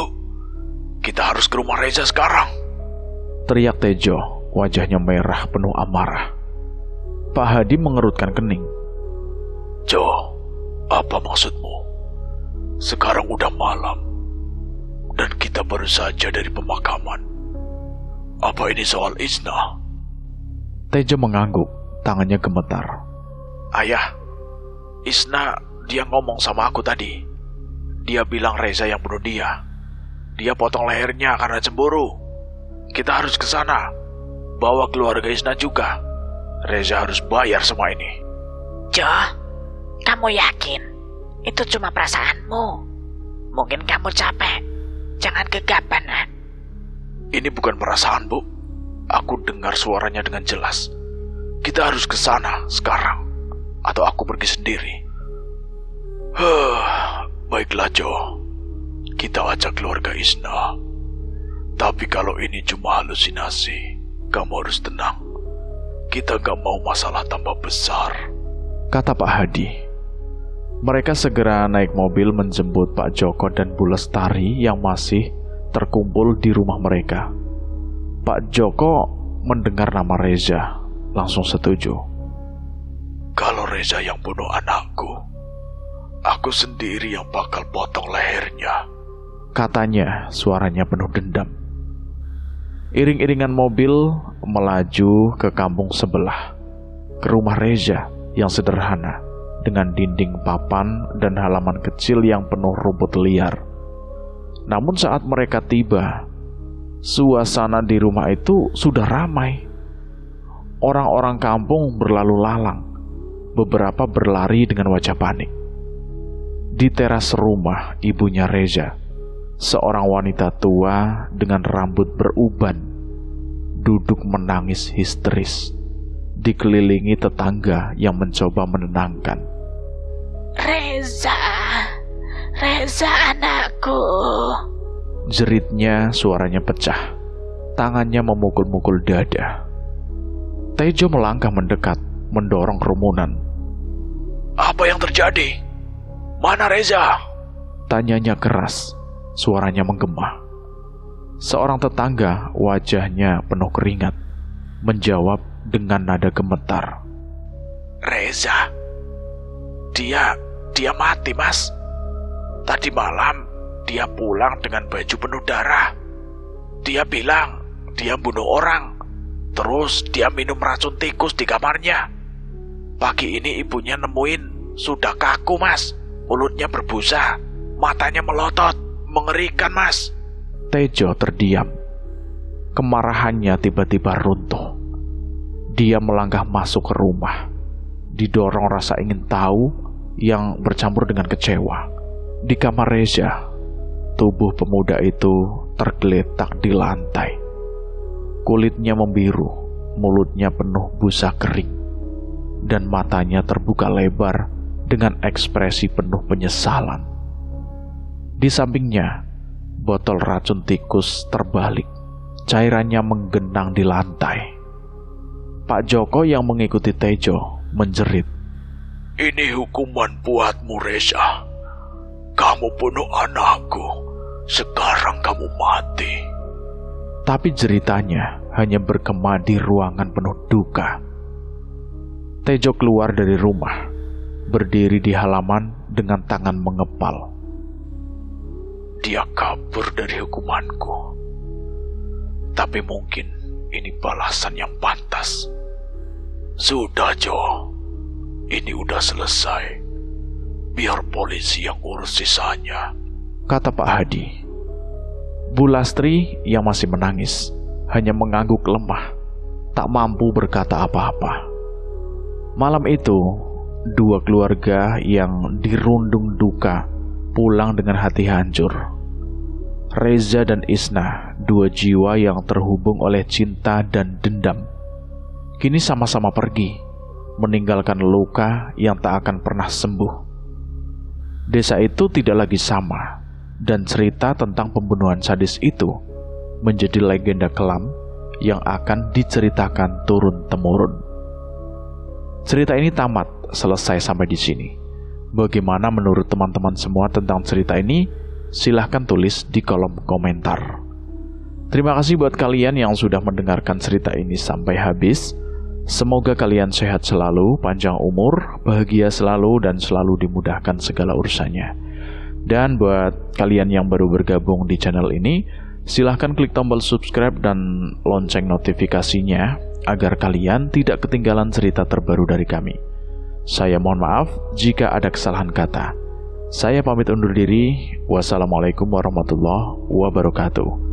kita harus ke rumah Reza sekarang. Teriak Tejo, wajahnya merah penuh amarah. Pak Hadi mengerutkan kening. Jo, apa maksudmu? Sekarang udah malam, dan kita baru saja dari pemakaman. Apa ini soal Isna? Tejo mengangguk, tangannya gemetar. Ayah, Isna, dia ngomong sama aku tadi. Dia bilang Reza yang bunuh dia. Dia potong lehernya karena cemburu. Kita harus ke sana. Bawa keluarga Isna juga. Reza harus bayar semua ini. Jo, kamu yakin itu cuma perasaanmu? Mungkin kamu capek. Jangan gegabah, Nak. Ini bukan perasaan, Bu. Aku dengar suaranya dengan jelas. Kita harus ke sana sekarang. Atau aku pergi sendiri. Baiklah, Jo. Kita ajak keluarga Isna. Tapi kalau ini cuma halusinasi, kamu harus tenang. Kita gak mau masalah tambah besar, kata Pak Hadi. Mereka segera naik mobil menjemput Pak Joko dan Bu Lestari yang masih terkumpul di rumah mereka. Pak Joko mendengar nama Reza, langsung setuju. Kalau Reza yang bunuh anakku, aku sendiri yang bakal potong lehernya, katanya, suaranya penuh dendam. Iring-iringan mobil melaju ke kampung sebelah, ke rumah Reza yang sederhana, dengan dinding papan dan halaman kecil yang penuh rumput liar. Namun saat mereka tiba, suasana di rumah itu sudah ramai. Orang-orang kampung berlalu lalang, beberapa berlari dengan wajah panik. Di teras rumah ibunya Reza, seorang wanita tua dengan rambut beruban, duduk menangis histeris, dikelilingi tetangga yang mencoba menenangkan. Reza anakku. Jeritnya, suaranya pecah. Tangannya memukul-mukul dada. Tejo melangkah mendekat, mendorong kerumunan. Apa yang terjadi? Mana Reza? Tanyanya keras, suaranya menggema. Seorang tetangga, wajahnya penuh keringat, menjawab dengan nada gemetar. Reza, dia mati, Mas. Tadi malam dia pulang dengan baju penuh darah. Dia bilang dia bunuh orang. Terus dia minum racun tikus di kamarnya. Pagi ini ibunya nemuin sudah kaku, Mas. Mulutnya berbusa, matanya melotot, mengerikan, Mas. Tejo terdiam. Kemarahannya tiba-tiba runtuh. Dia melangkah masuk ke rumah, didorong rasa ingin tahu yang bercampur dengan kecewa. Di kamar Reza, tubuh pemuda itu tergeletak di lantai. Kulitnya membiru, mulutnya penuh busa kering, dan matanya terbuka lebar dengan ekspresi penuh penyesalan. Di sampingnya, botol racun tikus terbalik. Cairannya menggenang di lantai. Pak Joko yang mengikuti Tejo menjerit, "Ini hukuman buatmu, Reza. Kamu bunuh anakku. Sekarang kamu mati." Tapi jeritanya hanya bergema di ruangan penuh duka. Tejo keluar dari rumah, berdiri di halaman dengan tangan mengepal. Dia kabur dari hukumanku. Tapi mungkin ini balasan yang pantas. Sudah, Jo. Ini udah selesai. Biar polisi yang urus sisanya, kata Pak Hadi. Bu Lastri yang masih menangis hanya mengangguk lemah, tak mampu berkata apa-apa. Malam itu, dua keluarga yang dirundung duka pulang dengan hati hancur. Reza dan Isna, dua jiwa yang terhubung oleh cinta dan dendam, kini sama-sama pergi, meninggalkan luka yang tak akan pernah sembuh. Desa itu tidak lagi sama, dan cerita tentang pembunuhan sadis itu menjadi legenda kelam yang akan diceritakan turun-temurun. Cerita ini tamat, selesai sampai di sini. Bagaimana menurut teman-teman semua tentang cerita ini? Silahkan tulis di kolom komentar. Terima kasih buat kalian yang sudah mendengarkan cerita ini sampai habis. Semoga kalian sehat selalu, panjang umur, bahagia selalu, dan selalu dimudahkan segala urusannya. Dan buat kalian yang baru bergabung di channel ini, silahkan klik tombol subscribe dan lonceng notifikasinya agar kalian tidak ketinggalan cerita terbaru dari kami. Saya mohon maaf jika ada kesalahan kata. Saya pamit undur diri. Wassalamualaikum warahmatullahi wabarakatuh.